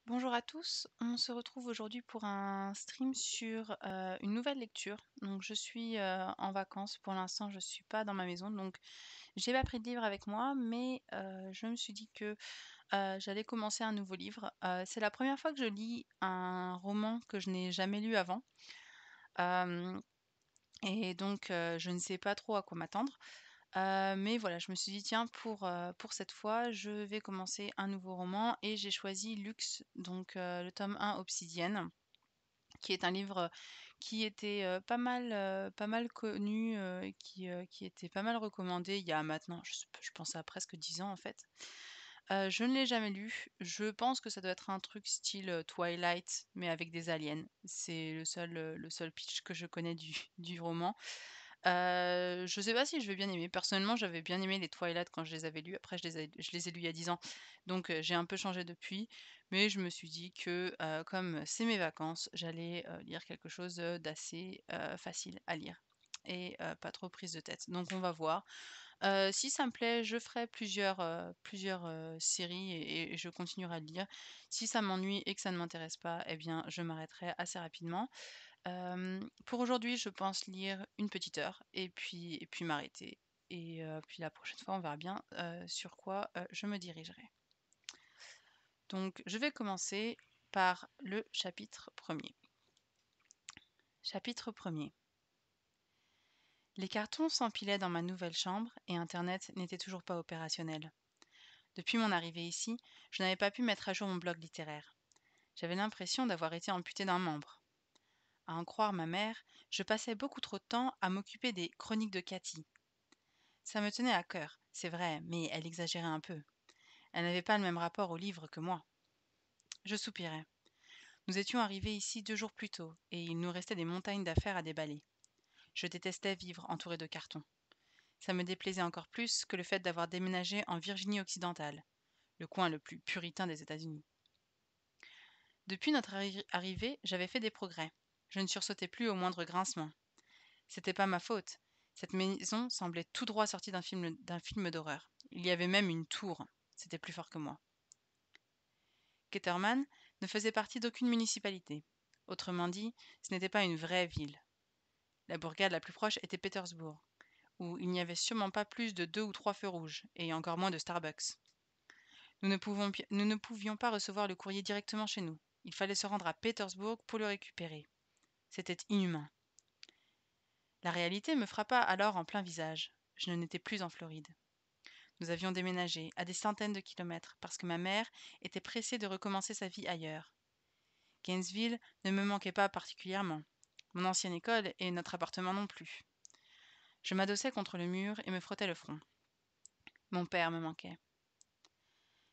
Bonjour à tous, on se retrouve aujourd'hui pour un stream sur une nouvelle lecture. Donc je suis en vacances pour l'instant, je ne suis pas dans ma maison, donc j'ai pas pris de livre avec moi, mais je me suis dit que j'allais commencer un nouveau livre. C'est la première fois que je lis un roman que je n'ai jamais lu avant, euh, et donc je ne sais pas trop à quoi m'attendre. Mais voilà, je me suis dit: «Tiens, pour cette fois, je vais commencer un nouveau roman» et j'ai choisi Lux, donc le tome 1 Obsidienne, qui est un livre, qui était, pas mal connu, et qui était pas mal recommandé il y a maintenant, je pense à presque 10 ans, en fait. Je ne l'ai jamais lu. Je pense que ça doit être un truc style, Twilight, mais avec des aliens. C'est le seul pitch que je connais du du roman. Je sais pas si je vais bien aimer. Personnellement, j'avais bien aimé les Twilight quand je les avais lus. Après, je les ai lus il y a 10 ans, donc j'ai un peu changé depuis. Mais je me suis dit que, comme c'est mes vacances, j'allais, lire quelque chose, d'assez, facile à lire et pas trop prise de tête. Donc on va voir. Si ça me plaît, je ferai plusieurs séries et je continuerai à le lire. Si ça m'ennuie et que ça ne m'intéresse pas, eh bien, je m'arrêterai assez rapidement. Pour aujourd'hui, je pense lire une petite heure et puis m'arrêter et puis la prochaine fois, on verra bien, sur quoi, je me dirigerai. Donc je vais commencer par le chapitre premier. Chapitre premier. Les cartons s'empilaient dans ma nouvelle chambre et internet n'était toujours pas opérationnel. Depuis mon arrivée ici, je n'avais pas pu mettre à jour mon blog littéraire. J'avais l'impression d'avoir été amputée d'un membre. À en croire ma mère, je passais beaucoup trop de temps à m'occuper des chroniques de Cathy. Ça me tenait à cœur, c'est vrai, mais elle exagérait un peu. Elle n'avait pas le même rapport au livre que moi. Je soupirais. Nous étions arrivés ici 2 jours plus tôt, et il nous restait des montagnes d'affaires à déballer. Je détestais vivre entouré de cartons. Ça me déplaisait encore plus que le fait d'avoir déménagé en Virginie occidentale, le coin le plus puritain des États-Unis. Depuis notre arrivée, j'avais fait des progrès. Je ne sursautais plus au moindre grincement. C'était pas ma faute. Cette maison semblait tout droit sortie d'un film d'horreur. Il y avait même une tour. C'était plus fort que moi. Ketterman ne faisait partie d'aucune municipalité. Autrement dit, ce n'était pas une vraie ville. La bourgade la plus proche était Petersburg, où il n'y avait sûrement pas plus de 2 ou 3 feux rouges, et encore moins de Starbucks. Nous ne pouvions pas recevoir le courrier directement chez nous. Il fallait se rendre à Petersburg pour le récupérer. C'était inhumain. La réalité me frappa alors en plein visage. Je n'étais plus en Floride. Nous avions déménagé à des centaines de kilomètres parce que ma mère était pressée de recommencer sa vie ailleurs. Gainesville ne me manquait pas particulièrement. Mon ancienne école et notre appartement non plus. Je m'adossais contre le mur et me frottais le front. Mon père me manquait.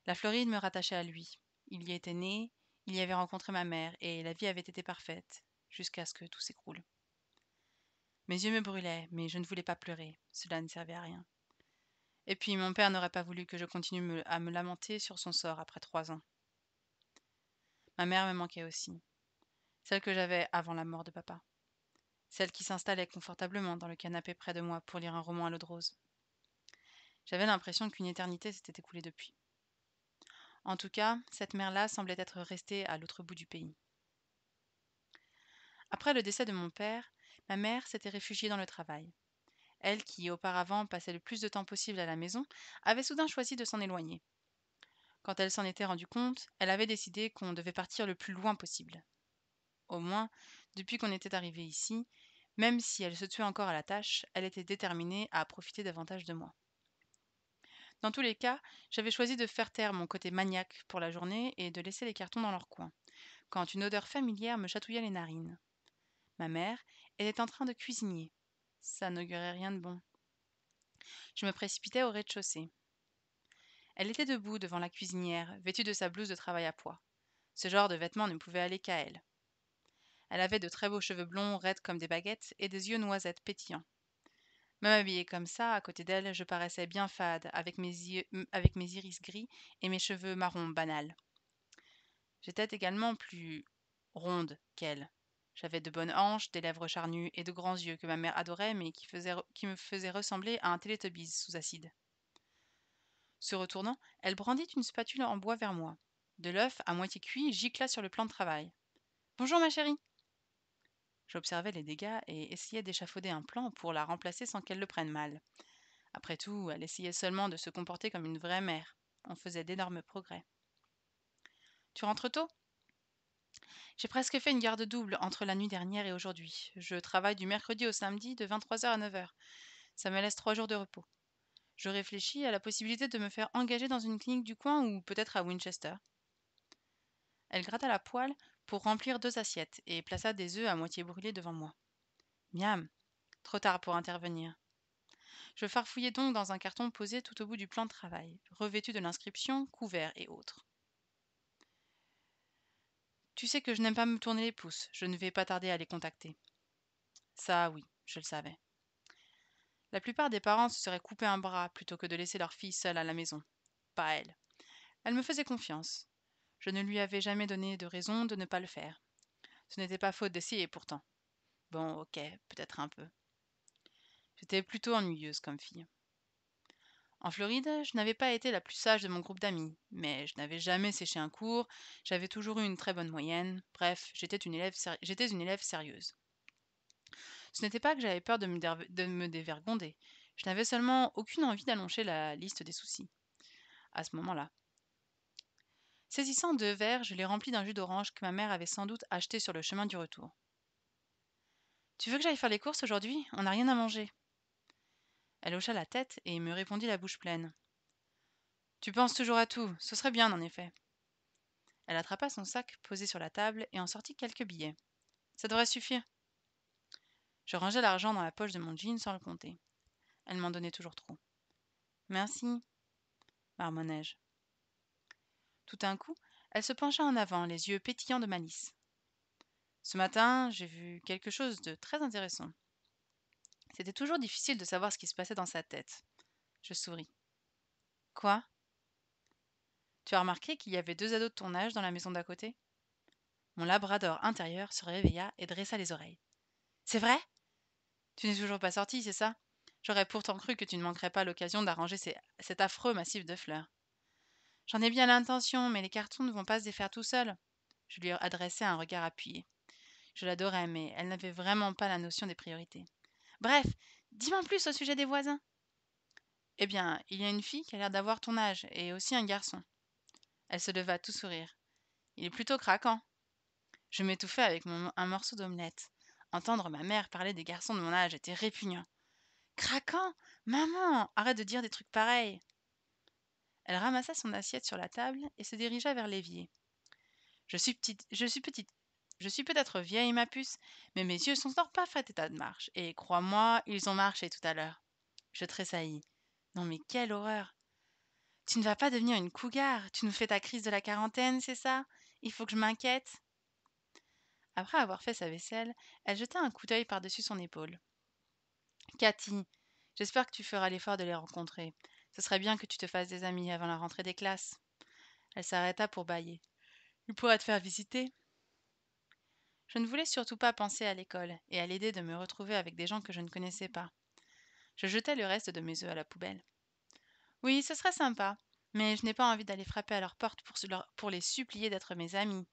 La Floride me rattachait à lui. Il y était né, il y avait rencontré ma mère et la vie avait été parfaite, jusqu'à ce que tout s'écroule. Mes yeux me brûlaient, mais je ne voulais pas pleurer. Cela ne servait à rien. Et puis mon père n'aurait pas voulu que je continue à me lamenter sur son sort après 3 ans. Ma mère me manquait aussi. Celle que j'avais avant la mort de papa. Celle qui s'installait confortablement dans le canapé près de moi pour lire un roman à l'eau de rose. J'avais l'impression qu'une éternité s'était écoulée depuis. En tout cas, cette mère-là semblait être restée à l'autre bout du pays. Après le décès de mon père, ma mère s'était réfugiée dans le travail. Elle, qui auparavant passait le plus de temps possible à la maison, avait soudain choisi de s'en éloigner. Quand elle s'en était rendue compte, elle avait décidé qu'on devait partir le plus loin possible. Au moins, depuis qu'on était arrivé ici, même si elle se tuait encore à la tâche, elle était déterminée à profiter davantage de moi. Dans tous les cas, j'avais choisi de faire taire mon côté maniaque pour la journée et de laisser les cartons dans leur coin, quand une odeur familière me chatouilla les narines. Ma mère était en train de cuisiner. Ça n'augurait rien de bon. Je me précipitai au rez-de-chaussée. Elle était debout devant la cuisinière, vêtue de sa blouse de travail à pois. Ce genre de vêtements ne pouvait aller qu'à elle. Elle avait de très beaux cheveux blonds, raides comme des baguettes, et des yeux noisettes pétillants. Même habillée comme ça, à côté d'elle, je paraissais bien fade, avec mes iris gris et mes cheveux marrons banals. J'étais également plus ronde qu'elle. J'avais de bonnes hanches, des lèvres charnues et de grands yeux que ma mère adorait, mais qui me faisaient ressembler à un Télétubbies sous acide. Se retournant, elle brandit une spatule en bois vers moi. De l'œuf à moitié cuit gicla sur le plan de travail. Bonjour ma chérie. J'observais les dégâts et essayais d'échafauder un plan pour la remplacer sans qu'elle le prenne mal. Après tout, elle essayait seulement de se comporter comme une vraie mère. On faisait d'énormes progrès. Tu rentres tôt? J'ai presque fait une garde double entre la nuit dernière et aujourd'hui. Je travaille du mercredi au samedi de 23h à 9h. Ça me laisse 3 jours de repos. Je réfléchis à la possibilité de me faire engager dans une clinique du coin ou peut-être à Winchester. Elle gratta la poêle pour remplir 2 assiettes et plaça des œufs à moitié brûlés devant moi. Miam! Trop tard pour intervenir. Je farfouillai donc dans un carton posé tout au bout du plan de travail, revêtu de l'inscription, couvert et autres. Tu sais que je n'aime pas me tourner les pouces, je ne vais pas tarder à les contacter. Ça, oui, je le savais. La plupart des parents se seraient coupé un bras plutôt que de laisser leur fille seule à la maison. Pas elle. Elle me faisait confiance. Je ne lui avais jamais donné de raison de ne pas le faire. Ce n'était pas faute d'essayer pourtant. Bon, ok, peut-être un peu. J'étais plutôt ennuyeuse comme fille. En Floride, je n'avais pas été la plus sage de mon groupe d'amis, mais je n'avais jamais séché un cours, j'avais toujours eu une très bonne moyenne, bref, j'étais une élève sérieuse. Ce n'était pas que j'avais peur de me dévergonder, je n'avais seulement aucune envie d'allonger la liste des soucis. À ce moment-là. Saisissant 2 verres, je les remplis d'un jus d'orange que ma mère avait sans doute acheté sur le chemin du retour. Tu veux que j'aille faire les courses aujourd'hui? On n'a rien à manger. Elle hocha la tête et me répondit la bouche pleine. Tu penses toujours à tout, ce serait bien en effet. Elle attrapa son sac posé sur la table et en sortit quelques billets. Ça devrait suffire. Je rangeai l'argent dans la poche de mon jean sans le compter. Elle m'en donnait toujours trop. Merci, marmonnai-je. Tout d'un coup, elle se pencha en avant, les yeux pétillants de malice. Ce matin, j'ai vu quelque chose de très intéressant. C'était toujours difficile de savoir ce qui se passait dans sa tête. Je souris. Quoi? Tu as remarqué qu'il y avait 2 ados de ton âge dans la maison d'à côté? Mon labrador intérieur se réveilla et dressa les oreilles. C'est vrai? Tu n'es toujours pas sorti, c'est ça? J'aurais pourtant cru que tu ne manquerais pas l'occasion d'arranger cet affreux massif de fleurs. J'en ai bien l'intention, mais les cartons ne vont pas se défaire tout seuls. Je lui adressai un regard appuyé. Je l'adorais, mais elle n'avait vraiment pas la notion des priorités. Bref, dis-moi plus au sujet des voisins. Eh bien, il y a une fille qui a l'air d'avoir ton âge, et aussi un garçon. Elle se leva tout sourire. Il est plutôt craquant. Je m'étouffais avec un morceau d'omelette. Entendre ma mère parler des garçons de mon âge était répugnant. Craquant? Maman, arrête de dire des trucs pareils. Elle ramassa son assiette sur la table et se dirigea vers l'évier. Je suis peut-être vieille, ma puce, mais mes yeux sont en parfait état de marche, et crois-moi, ils ont marché tout à l'heure. Je tressaillis. Non mais quelle horreur! Tu ne vas pas devenir une cougar, tu nous fais ta crise de la quarantaine, c'est ça? Il faut que je m'inquiète? Après avoir fait sa vaisselle, elle jeta un coup d'œil par-dessus son épaule. Cathy, j'espère que tu feras l'effort de les rencontrer. Ce serait bien que tu te fasses des amis avant la rentrée des classes. Elle s'arrêta pour bâiller. Il pourra te faire visiter. Je ne voulais surtout pas penser à l'école et à l'idée de me retrouver avec des gens que je ne connaissais pas. Je jetai le reste de mes œufs à la poubelle. Oui, ce serait sympa, mais je n'ai pas envie d'aller frapper à leur porte pour les supplier d'être mes amis.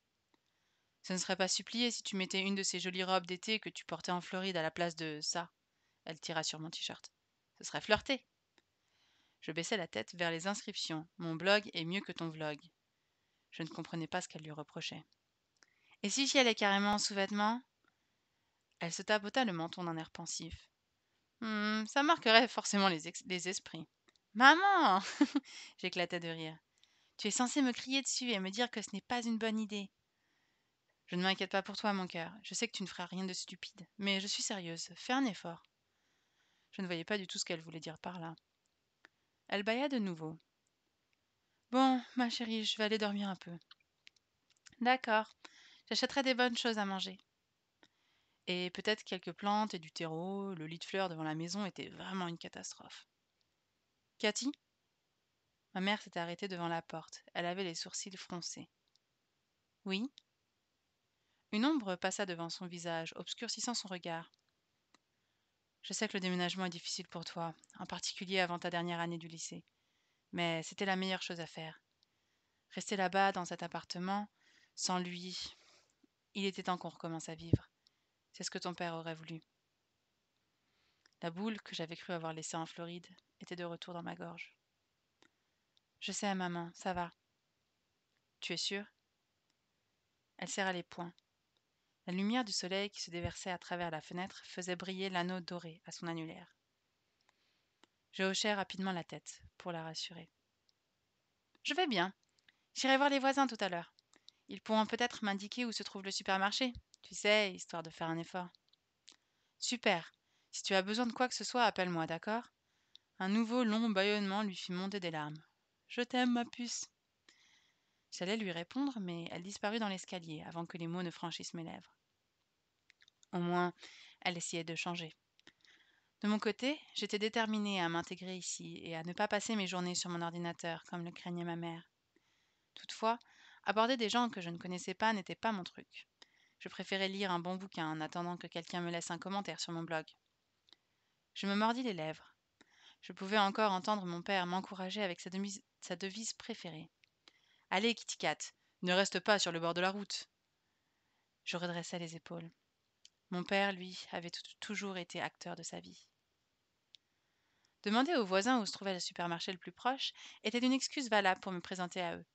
Ce ne serait pas supplié si tu mettais une de ces jolies robes d'été que tu portais en Floride à la place de ça. Elle tira sur mon t-shirt. Ce serait flirter. Je baissai la tête vers les inscriptions. Mon blog est mieux que ton vlog. Je ne comprenais pas ce qu'elle lui reprochait. Et si j'y allais carrément en sous-vêtements? Elle se tapota le menton d'un air pensif. Ça marquerait forcément les esprits. Maman! J'éclatai de rire. Tu es censée me crier dessus et me dire que ce n'est pas une bonne idée. Je ne m'inquiète pas pour toi, mon cœur. Je sais que tu ne feras rien de stupide. Mais je suis sérieuse. Fais un effort. Je ne voyais pas du tout ce qu'elle voulait dire par là. Elle bâilla de nouveau. Bon, ma chérie, je vais aller dormir un peu. D'accord. J'achèterai des bonnes choses à manger. Et peut-être quelques plantes et du terreau. Le lit de fleurs devant la maison était vraiment une catastrophe. Cathy? Ma mère s'était arrêtée devant la porte. Elle avait les sourcils froncés. Oui? Une ombre passa devant son visage, obscurcissant son regard. Je sais que le déménagement est difficile pour toi, en particulier avant ta dernière année du lycée. Mais c'était la meilleure chose à faire. Rester là-bas, dans cet appartement, sans lui, il était temps qu'on recommence à vivre. C'est ce que ton père aurait voulu. La boule que j'avais cru avoir laissée en Floride était de retour dans ma gorge. Je sais, maman, ça va. Tu es sûre? Elle serra les poings. La lumière du soleil qui se déversait à travers la fenêtre faisait briller l'anneau doré à son annulaire. Je hochai rapidement la tête pour la rassurer. Je vais bien. J'irai voir les voisins tout à l'heure. Ils pourront peut-être m'indiquer où se trouve le supermarché. Tu sais, histoire de faire un effort. Super. Si tu as besoin de quoi que ce soit, appelle-moi, d'accord? Un nouveau long bâillonnement lui fit monter des larmes. Je t'aime, ma puce. J'allais lui répondre, mais elle disparut dans l'escalier avant que les mots ne franchissent mes lèvres. Au moins, elle essayait de changer. De mon côté, j'étais déterminée à m'intégrer ici et à ne pas passer mes journées sur mon ordinateur, comme le craignait ma mère. Toutefois, aborder des gens que je ne connaissais pas n'était pas mon truc. Je préférais lire un bon bouquin en attendant que quelqu'un me laisse un commentaire sur mon blog. Je me mordis les lèvres. Je pouvais encore entendre mon père m'encourager avec sa devise préférée. Allez, Kitty Cat, ne reste pas sur le bord de la route. Je redressai les épaules. Mon père, lui, avait toujours été acteur de sa vie. Demander aux voisins où se trouvait le supermarché le plus proche était une excuse valable pour me présenter à eux.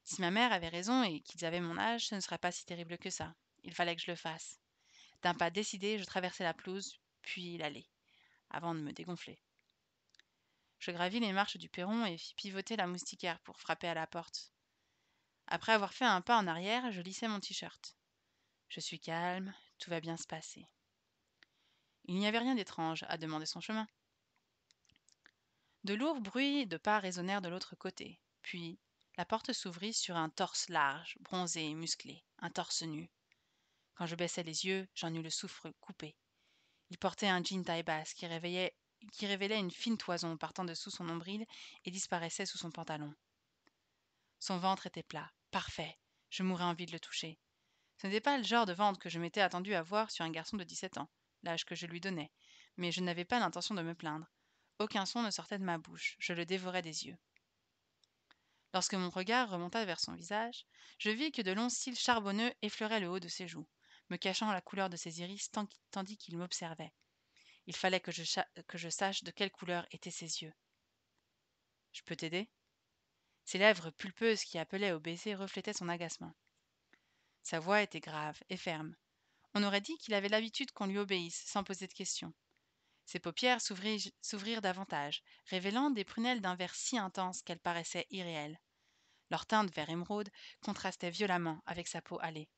Si ma mère avait raison et qu'ils avaient mon âge, ce ne serait pas si terrible que ça. Il fallait que je le fasse. D'un pas décidé, je traversai la pelouse, puis l'allée, avant de me dégonfler. Je gravis les marches du perron et fis pivoter la moustiquaire pour frapper à la porte. Après avoir fait un pas en arrière, je lissai mon t-shirt. Je suis calme, tout va bien se passer. Il n'y avait rien d'étrange à demander son chemin. De lourds bruits de pas résonnèrent de l'autre côté. Puis, la porte s'ouvrit sur un torse large, bronzé et musclé, un torse nu. Quand je baissai les yeux, j'en eus le souffle coupé. Il portait un jean taille-basse qui révélait une fine toison partant dessous son nombril et disparaissait sous son pantalon. Son ventre était plat, parfait. Je mourais envie de le toucher. Ce n'était pas le genre de ventre que je m'étais attendue à voir sur un garçon de 17 ans, l'âge que je lui donnais, mais je n'avais pas l'intention de me plaindre. Aucun son ne sortait de ma bouche, je le dévorais des yeux. Lorsque mon regard remonta vers son visage, je vis que de longs cils charbonneux effleuraient le haut de ses joues, me cachant la couleur de ses iris tandis qu'il m'observait. Il fallait que je sache de quelle couleur étaient ses yeux. Je peux t'aider? Ses lèvres pulpeuses qui appelaient au baiser reflétaient son agacement. Sa voix était grave et ferme. On aurait dit qu'il avait l'habitude qu'on lui obéisse, sans poser de questions. Ses paupières s'ouvrirent davantage, révélant des prunelles d'un vert si intense qu'elles paraissaient irréelles. Leur teinte vert émeraude contrastait violemment avec sa peau hâlée.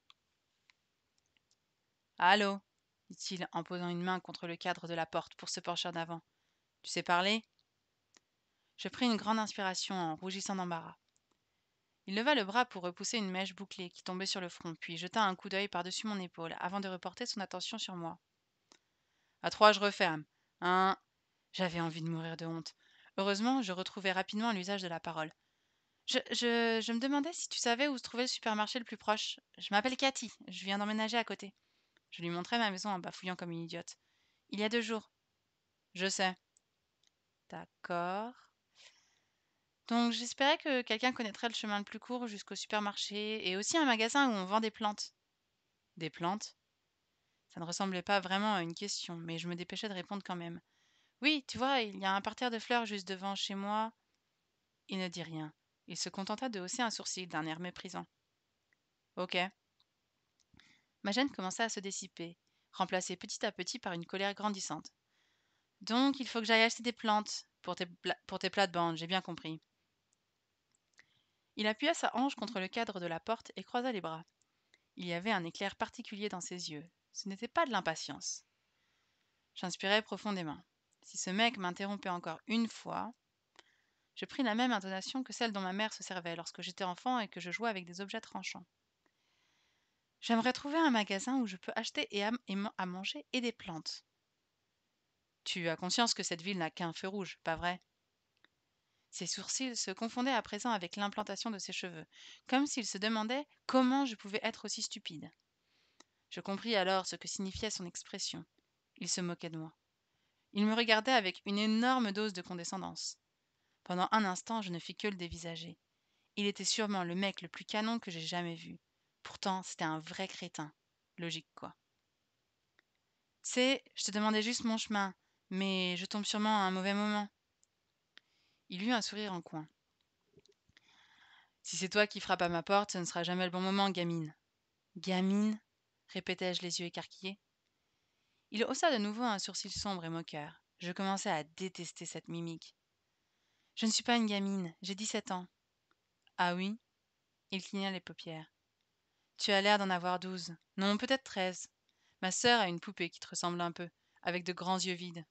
« Allô » dit-il en posant une main contre le cadre de la porte pour se pencher en avant. « Tu sais parler ?» Je pris une grande inspiration en rougissant d'embarras. Il leva le bras pour repousser une mèche bouclée qui tombait sur le front, puis jeta un coup d'œil par-dessus mon épaule avant de reporter son attention sur moi. « À 3, je referme. 1. » J'avais envie de mourir de honte. Heureusement, je retrouvai rapidement l'usage de la parole. Je me demandais si tu savais où se trouvait le supermarché le plus proche. Je m'appelle Cathy, je viens d'emménager à côté. Je lui montrai ma maison en bafouillant comme une idiote. Il y a 2 jours. Je sais. D'accord. Donc j'espérais que quelqu'un connaîtrait le chemin le plus court jusqu'au supermarché et aussi un magasin où on vend des plantes. Des plantes? Ça ne ressemblait pas vraiment à une question, mais je me dépêchais de répondre quand même. Oui, tu vois, il y a un parterre de fleurs juste devant chez moi. Il ne dit rien. Il se contenta de hausser un sourcil d'un air méprisant. Ok. Ma gêne commença à se dissiper, remplacée petit à petit par une colère grandissante. Donc, il faut que j'aille acheter des plantes pour tes plates-bandes, j'ai bien compris. Il appuya sa hanche contre le cadre de la porte et croisa les bras. Il y avait un éclair particulier dans ses yeux. Ce n'était pas de l'impatience. J'inspirai profondément. Si ce mec m'interrompait encore une fois, je pris la même intonation que celle dont ma mère se servait lorsque j'étais enfant et que je jouais avec des objets tranchants. J'aimerais trouver un magasin où je peux acheter à manger et des plantes. Tu as conscience que cette ville n'a qu'un feu rouge, pas vrai? Ses sourcils se confondaient à présent avec l'implantation de ses cheveux, comme s'il se demandait comment je pouvais être aussi stupide. Je compris alors ce que signifiait son expression. Il se moquait de moi. Il me regardait avec une énorme dose de condescendance. Pendant un instant, je ne fis que le dévisager. Il était sûrement le mec le plus canon que j'ai jamais vu. Pourtant, c'était un vrai crétin. Logique, quoi. C'est, je te demandais juste mon chemin, mais je tombe sûrement à un mauvais moment. Il eut un sourire en coin. Si c'est toi qui frappes à ma porte, ce ne sera jamais le bon moment, gamine. Gamine, répétai-je les yeux écarquillés. Il haussa de nouveau un sourcil sombre et moqueur. Je commençais à détester cette mimique. Je ne suis pas une gamine, j'ai 17 ans. Ah oui? Il cligna les paupières. Tu as l'air d'en avoir 12. Non, peut-être 13. Ma sœur a une poupée qui te ressemble un peu, avec de grands yeux vides.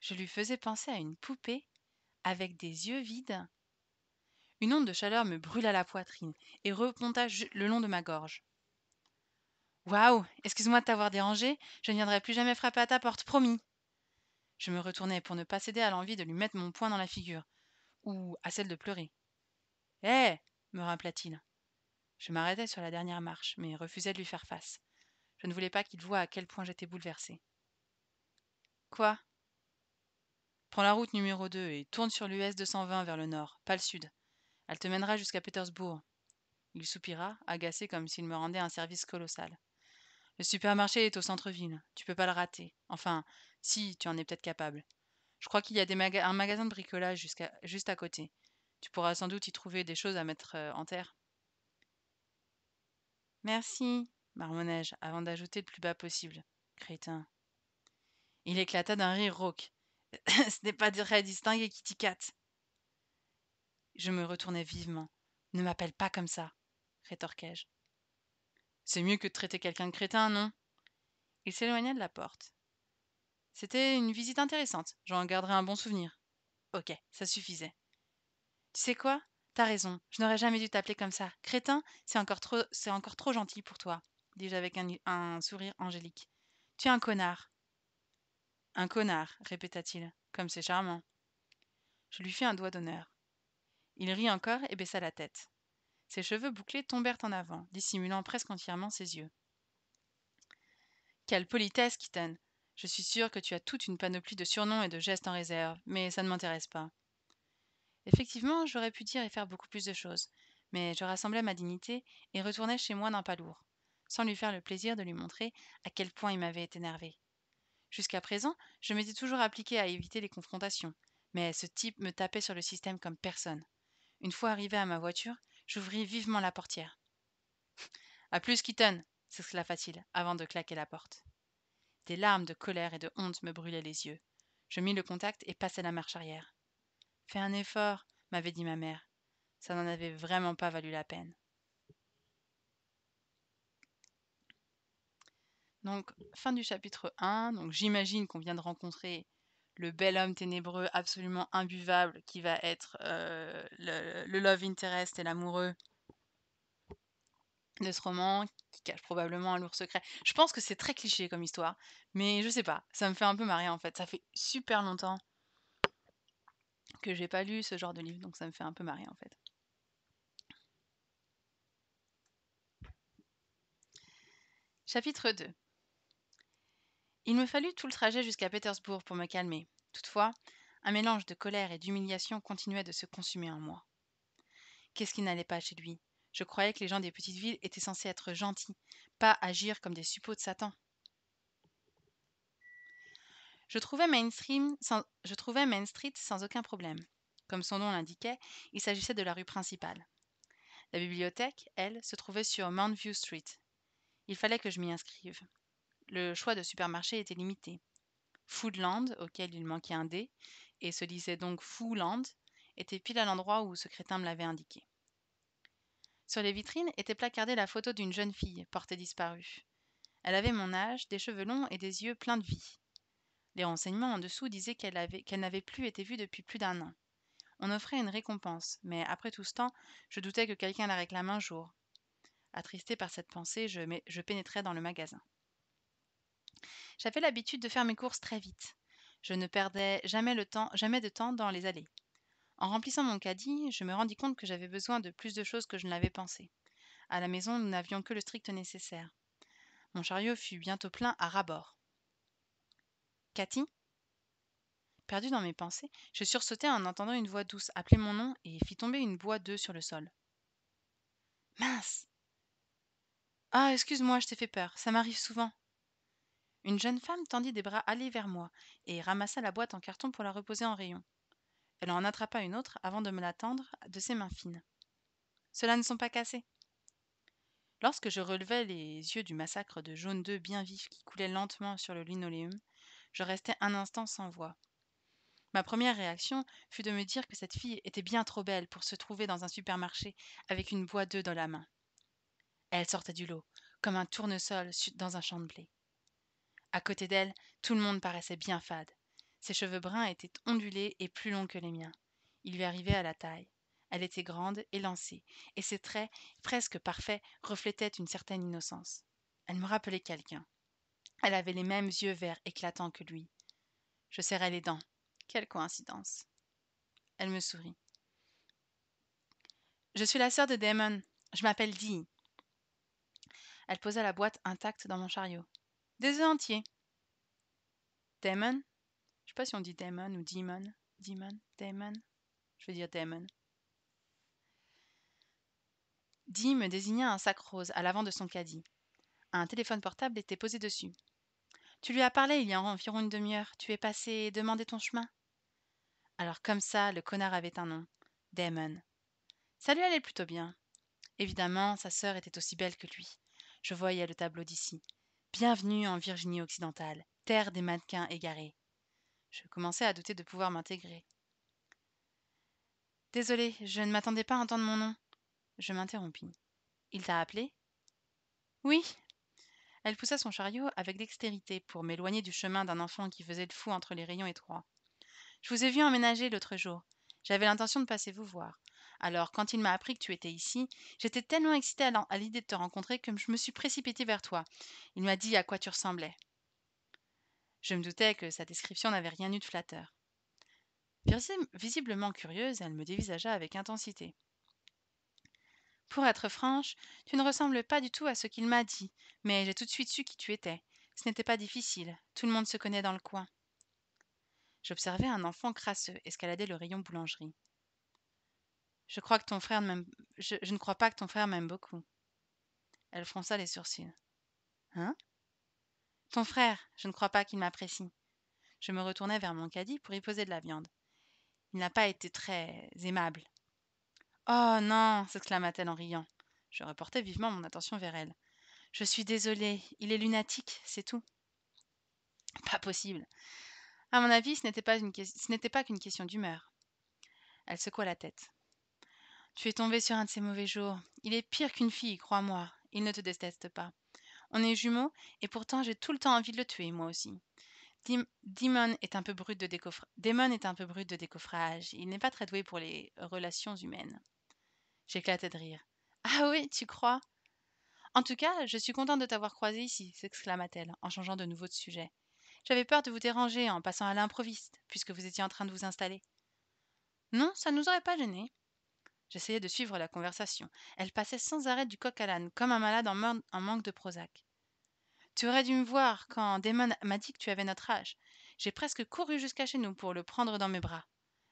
Je lui faisais penser à une poupée avec des yeux vides. Une onde de chaleur me brûla la poitrine et remonta le long de ma gorge. Waouh! Excuse-moi de t'avoir dérangé, je ne viendrai plus jamais frapper à ta porte, promis. Je me retournai pour ne pas céder à l'envie de lui mettre mon poing dans la figure, ou à celle de pleurer. Hé! Me rappela-t-il. Je m'arrêtai sur la dernière marche, mais refusai de lui faire face. Je ne voulais pas qu'il voie à quel point j'étais bouleversée. Quoi? Prends la route numéro 2 et tourne sur l'US 220 vers le nord, pas le sud. Elle te mènera jusqu'à Pétersbourg. Il soupira, agacé comme s'il me rendait un service colossal. Le supermarché est au centre-ville. Tu peux pas le rater. Enfin, si, tu en es peut-être capable. Je crois qu'il y a un magasin de bricolage juste à côté. Tu pourras sans doute y trouver des choses à mettre en terre. Merci, marmonnai-je, avant d'ajouter le plus bas possible. Crétin. Il éclata d'un rire rauque. Ce n'est pas très distingué, Kitty Cat. Je me retournai vivement. Ne m'appelle pas comme ça, rétorquai-je. C'est mieux que de traiter quelqu'un de crétin, non? Il s'éloigna de la porte. C'était une visite intéressante. J'en garderai un bon souvenir. Ok, ça suffisait. Tu sais quoi? T'as raison. Je n'aurais jamais dû t'appeler comme ça. Crétin, c'est encore trop gentil pour toi, dis-je avec un sourire angélique. Tu es un connard. Un connard, répéta-t-il, comme c'est charmant. Je lui fis un doigt d'honneur. Il rit encore et baissa la tête. Ses cheveux bouclés tombèrent en avant, dissimulant presque entièrement ses yeux. Quelle politesse, Kitten! Je suis sûre que tu as toute une panoplie de surnoms et de gestes en réserve, mais ça ne m'intéresse pas. Effectivement, j'aurais pu dire et faire beaucoup plus de choses, mais je rassemblai ma dignité et retournai chez moi d'un pas lourd, sans lui faire le plaisir de lui montrer à quel point il m'avait énervé. Jusqu'à présent, je m'étais toujours appliqué à éviter les confrontations, mais ce type me tapait sur le système comme personne. Une fois arrivé à ma voiture, j'ouvris vivement la portière. À plus, Kitten! S'exclama-t-il, avant de claquer la porte. Des larmes de colère et de honte me brûlaient les yeux. Je mis le contact et passai la marche arrière. Fais un effort, m'avait dit ma mère. Ça n'en avait vraiment pas valu la peine. Donc, fin du chapitre 1. Donc, j'imagine qu'on vient de rencontrer le bel homme ténébreux absolument imbuvable qui va être le love interest et l'amoureux de ce roman, qui cache probablement un lourd secret. Je pense que c'est très cliché comme histoire, mais je sais pas, ça me fait un peu marrer en fait. Ça fait super longtemps que j'ai pas lu ce genre de livre, donc ça me fait un peu marrer en fait. Chapitre 2. Il me fallut tout le trajet jusqu'à Pétersbourg pour me calmer. Toutefois, un mélange de colère et d'humiliation continuait de se consumer en moi. Qu'est-ce qui n'allait pas chez lui? Je croyais que les gens des petites villes étaient censés être gentils, pas agir comme des suppôts de Satan. Je trouvais Main Street sans aucun problème. Comme son nom l'indiquait, il s'agissait de la rue principale. La bibliothèque, elle, se trouvait sur Mount View Street. Il fallait que je m'y inscrive. Le choix de supermarché était limité. Foodland, auquel il manquait un D, et se lisait donc Fooland, était pile à l'endroit où ce crétin me l'avait indiqué. Sur les vitrines était placardée la photo d'une jeune fille, portée disparue. Elle avait mon âge, des cheveux longs et des yeux pleins de vie. Les renseignements en dessous disaient qu'elle n'avait plus été vue depuis plus d'un an. On offrait une récompense, mais après tout ce temps, je doutais que quelqu'un la réclame un jour. Attristé par cette pensée, je pénétrai dans le magasin. J'avais l'habitude de faire mes courses très vite. Je ne perdais jamais de temps dans les allées. En remplissant mon caddie, je me rendis compte que j'avais besoin de plus de choses que je ne l'avais pensé. À la maison, nous n'avions que le strict nécessaire. Mon chariot fut bientôt plein à ras-bord. Cathy? Perdu dans mes pensées, je sursautai en entendant une voix douce appeler mon nom et fit tomber une boîte d'œufs sur le sol. Mince! Ah, excuse-moi, je t'ai fait peur, ça m'arrive souvent. Une jeune femme tendit des bras allés vers moi et ramassa la boîte en carton pour la reposer en rayon. Elle en attrapa une autre avant de me la tendre de ses mains fines. Ceux-là ne sont pas cassés. Lorsque je relevai les yeux du massacre de jaune d'œufs bien vifs qui coulait lentement sur le linoléum, je restai un instant sans voix. Ma première réaction fut de me dire que cette fille était bien trop belle pour se trouver dans un supermarché avec une boîte d'œufs dans la main. Elle sortait du lot, comme un tournesol dans un champ de blé. À côté d'elle, tout le monde paraissait bien fade. Ses cheveux bruns étaient ondulés et plus longs que les miens. Ils lui arrivaient à la taille. Elle était grande, élancée, et ses traits, presque parfaits, reflétaient une certaine innocence. Elle me rappelait quelqu'un. Elle avait les mêmes yeux verts éclatants que lui. Je serrai les dents. Quelle coïncidence. Elle me sourit. Je suis la sœur de Damon. Je m'appelle Dee. Elle posa la boîte intacte dans mon chariot. Des œufs entiers. Damon? Je sais pas si on dit Damon ou Demon. Demon? Damon? Je vais dire Damon. Dee me désigna un sac rose à l'avant de son caddie. Un téléphone portable était posé dessus. Tu lui as parlé il y a environ une demi-heure. Tu es passé demander ton chemin. Alors comme ça, le connard avait un nom. Damon. Ça lui allait plutôt bien. Évidemment, sa sœur était aussi belle que lui. Je voyais le tableau d'ici. Bienvenue en Virginie occidentale, terre des mannequins égarés. Je commençais à douter de pouvoir m'intégrer. Désolée, je ne m'attendais pas à entendre mon nom. Je m'interrompis. Il t'a appelé? Oui. Elle poussa son chariot avec dextérité pour m'éloigner du chemin d'un enfant qui faisait le fou entre les rayons étroits. Je vous ai vu emménager l'autre jour. J'avais l'intention de passer vous voir. Alors, quand il m'a appris que tu étais ici, j'étais tellement excitée à l'idée de te rencontrer que je me suis précipitée vers toi. Il m'a dit à quoi tu ressemblais. Je me doutais que sa description n'avait rien eu de flatteur. Visiblement curieuse, elle me dévisagea avec intensité. Pour être franche, tu ne ressembles pas du tout à ce qu'il m'a dit, mais j'ai tout de suite su qui tu étais. Ce n'était pas difficile, tout le monde se connaît dans le coin. J'observais un enfant crasseux escalader le rayon boulangerie. Je crois que ton frère m'aime. Je ne crois pas que ton frère m'aime beaucoup. Elle fronça les sourcils. Hein? Ton frère, je ne crois pas qu'il m'apprécie. Je me retournai vers mon caddie pour y poser de la viande. Il n'a pas été très aimable. Oh non, s'exclama-t-elle en riant. Je reportai vivement mon attention vers elle. Je suis désolée, il est lunatique, c'est tout. Pas possible. À mon avis, ce n'était pas qu'une question d'humeur. Elle secoua la tête. Tu es tombée sur un de ses mauvais jours. Il est pire qu'une fille, crois-moi. Il ne te déteste pas. On est jumeaux, et pourtant j'ai tout le temps envie de le tuer, moi aussi. Damon est un peu brut de décoffrage. Il n'est pas très doué pour les relations humaines. J'éclatai de rire. Ah oui, tu crois? En tout cas, je suis contente de t'avoir croisé ici, s'exclama-t-elle, en changeant de nouveau de sujet. J'avais peur de vous déranger en passant à l'improviste, puisque vous étiez en train de vous installer. Non, ça ne nous aurait pas gênés. J'essayais de suivre la conversation. Elle passait sans arrêt du coq à l'âne, comme un malade en manque de Prozac. Tu aurais dû me voir quand Damon m'a dit que tu avais notre âge. J'ai presque couru jusqu'à chez nous pour le prendre dans mes bras.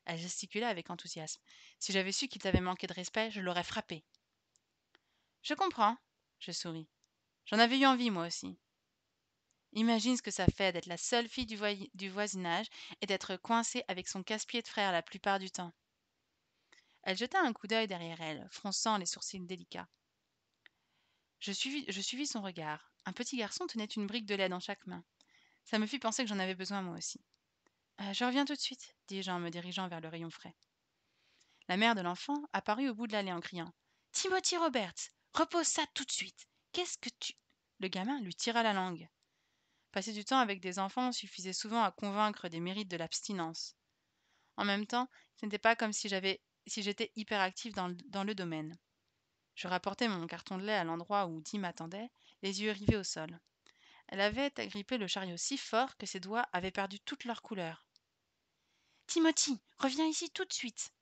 Elle gesticula avec enthousiasme. Si j'avais su qu'il t'avait manqué de respect, je l'aurais frappé. Je comprends, je souris. J'en avais eu envie, moi aussi. Imagine ce que ça fait d'être la seule fille du voisinage et d'être coincée avec son casse-pied de frère la plupart du temps. Elle jeta un coup d'œil derrière elle, fronçant les sourcils délicats. Je suivis son regard. Un petit garçon tenait une brique de lait dans chaque main. Ça me fit penser que j'en avais besoin moi aussi. Je reviens tout de suite, dis-je en me dirigeant vers le rayon frais. La mère de l'enfant apparut au bout de l'allée en criant. Timothy Roberts, repose ça tout de suite. Qu'est-ce que tu. Le gamin lui tira la langue. Passer du temps avec des enfants suffisait souvent à convaincre des mérites de l'abstinence. En même temps, ce n'était pas comme si j'étais hyperactive dans le domaine. Je rapportai mon carton de lait à l'endroit où Dee m'attendait, les yeux rivés au sol. Elle avait agrippé le chariot si fort que ses doigts avaient perdu toute leur couleur. Timothy, reviens ici tout de suite.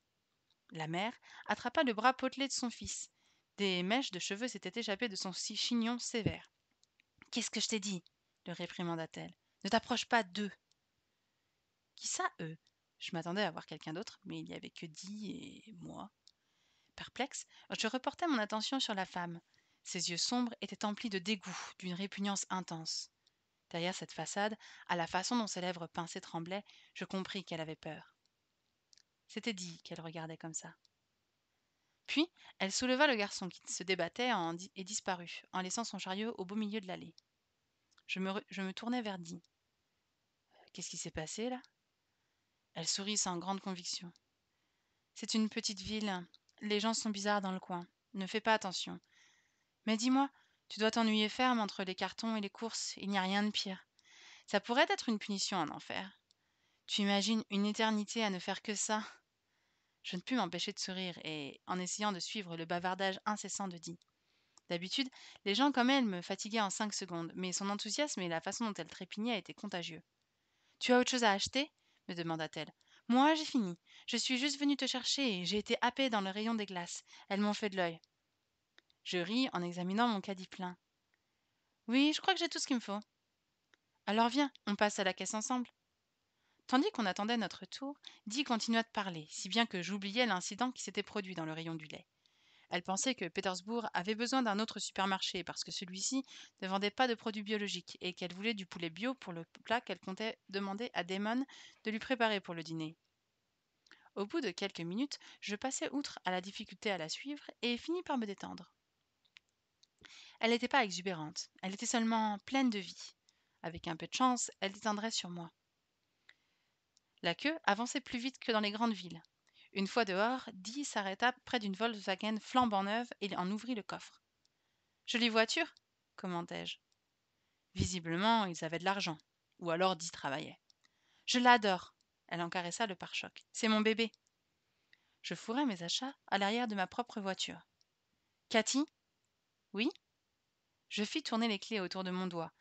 La mère attrapa le bras potelé de son fils. Des mèches de cheveux s'étaient échappées de son chignon sévère. Qu'est-ce que je t'ai dit? Le réprimanda-t-elle. Ne t'approche pas d'eux. Qui ça, eux? Je m'attendais à voir quelqu'un d'autre, mais il n'y avait que Dee et moi. Perplexe, je reportai mon attention sur la femme. Ses yeux sombres étaient emplis de dégoût, d'une répugnance intense. Derrière cette façade, à la façon dont ses lèvres pincées tremblaient, je compris qu'elle avait peur. C'était Dee qu'elle regardait comme ça. Puis, elle souleva le garçon qui se débattait et disparut, en laissant son chariot au beau milieu de l'allée. Je me tournai vers Dee. Qu'est-ce qui s'est passé là? Elle sourit sans grande conviction. C'est une petite ville. Les gens sont bizarres dans le coin. Ne fais pas attention. Mais dis-moi, tu dois t'ennuyer ferme entre les cartons et les courses. Il n'y a rien de pire. Ça pourrait être une punition en enfer. Tu imagines une éternité à ne faire que ça? Je ne pus m'empêcher de sourire et en essayant de suivre le bavardage incessant de Dee. D'habitude, les gens comme elle me fatiguaient en 5 secondes, mais son enthousiasme et la façon dont elle trépignait étaient contagieux. Tu as autre chose à acheter? Me demanda-t-elle. Moi, j'ai fini. Je suis juste venue te chercher et j'ai été happée dans le rayon des glaces. Elles m'ont fait de l'œil. Je ris en examinant mon caddie plein. Oui, je crois que j'ai tout ce qu'il me faut. Alors viens, on passe à la caisse ensemble. Tandis qu'on attendait notre tour, Dee continua de parler, si bien que j'oubliais l'incident qui s'était produit dans le rayon du lait. Elle pensait que Pétersbourg avait besoin d'un autre supermarché parce que celui-ci ne vendait pas de produits biologiques et qu'elle voulait du poulet bio pour le plat qu'elle comptait demander à Damon de lui préparer pour le dîner. Au bout de quelques minutes, je passai outre à la difficulté à la suivre et finis par me détendre. Elle n'était pas exubérante, elle était seulement pleine de vie. Avec un peu de chance, elle déteindrait sur moi. La queue avançait plus vite que dans les grandes villes. Une fois dehors, Dee s'arrêta près d'une Volkswagen flambant neuve et en ouvrit le coffre. Jolie voiture, commentai-je. Visiblement, ils avaient de l'argent. Ou alors Dee travaillait. Je l'adore. Elle en caressa le pare-choc. C'est mon bébé. Je fourrai mes achats à l'arrière de ma propre voiture. Cathy? Oui? Je fis tourner les clés autour de mon doigt.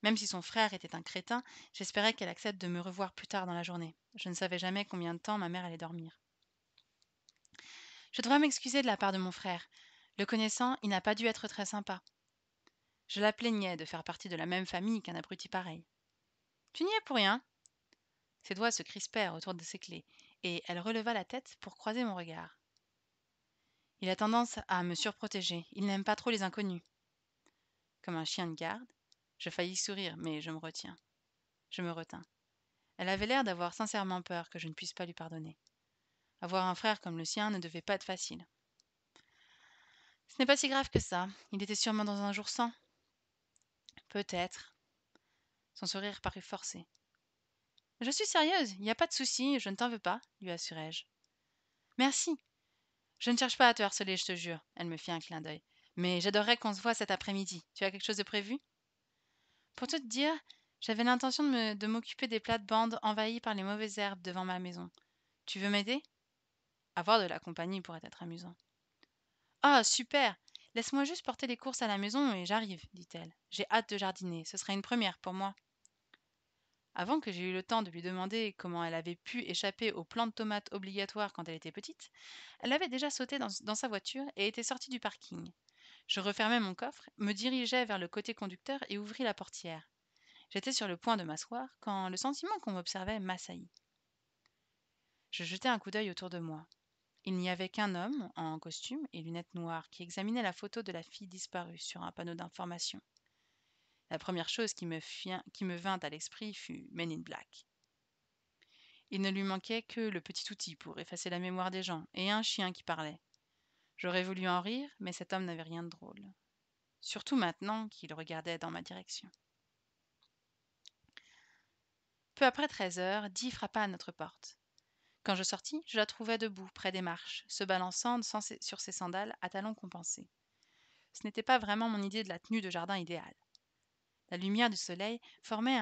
Même si son frère était un crétin, j'espérais qu'elle accepte de me revoir plus tard dans la journée. Je ne savais jamais combien de temps ma mère allait dormir. Je devrais m'excuser de la part de mon frère. Le connaissant, il n'a pas dû être très sympa. Je la plaignais de faire partie de la même famille qu'un abruti pareil. Tu n'y es pour rien. Ses doigts se crispèrent autour de ses clés, et elle releva la tête pour croiser mon regard. Il a tendance à me surprotéger. Il n'aime pas trop les inconnus. Comme un chien de garde, je faillis sourire, mais je me retiens. Je me retins. Elle avait l'air d'avoir sincèrement peur que je ne puisse pas lui pardonner. Avoir un frère comme le sien ne devait pas être facile. Ce n'est pas si grave que ça. Il était sûrement dans un jour sans. Peut-être. Son sourire parut forcé. Je suis sérieuse, il n'y a pas de souci, je ne t'en veux pas, lui assurai-je. Merci. Je ne cherche pas à te harceler, je te jure. Elle me fit un clin d'œil. Mais j'adorerais qu'on se voie cet après-midi. Tu as quelque chose de prévu? Pour tout te dire, j'avais l'intention de m'occuper des plates-bandes envahies par les mauvaises herbes devant ma maison. Tu veux m'aider? Avoir de la compagnie pourrait être amusant. Ah, super! Laisse-moi juste porter les courses à la maison et j'arrive, dit-elle. J'ai hâte de jardiner, ce sera une première pour moi. Avant que j'aie eu le temps de lui demander comment elle avait pu échapper au plant de tomates obligatoire quand elle était petite, elle avait déjà sauté dans sa voiture et était sortie du parking. Je refermai mon coffre, me dirigeai vers le côté conducteur et ouvris la portière. J'étais sur le point de m'asseoir quand le sentiment qu'on m'observait m'assaillit. Je jetai un coup d'œil autour de moi. Il n'y avait qu'un homme, en costume et lunettes noires, qui examinait la photo de la fille disparue sur un panneau d'information. La première chose qui me vint à l'esprit fut Men in Black. Il ne lui manquait que le petit outil pour effacer la mémoire des gens et un chien qui parlait. J'aurais voulu en rire, mais cet homme n'avait rien de drôle. Surtout maintenant qu'il regardait dans ma direction. Peu après 13 heures, Dee frappa à notre porte. Quand je sortis, je la trouvais debout, près des marches, se balançant sur ses sandales à talons compensés. Ce n'était pas vraiment mon idée de la tenue de jardin idéale. La lumière du soleil formait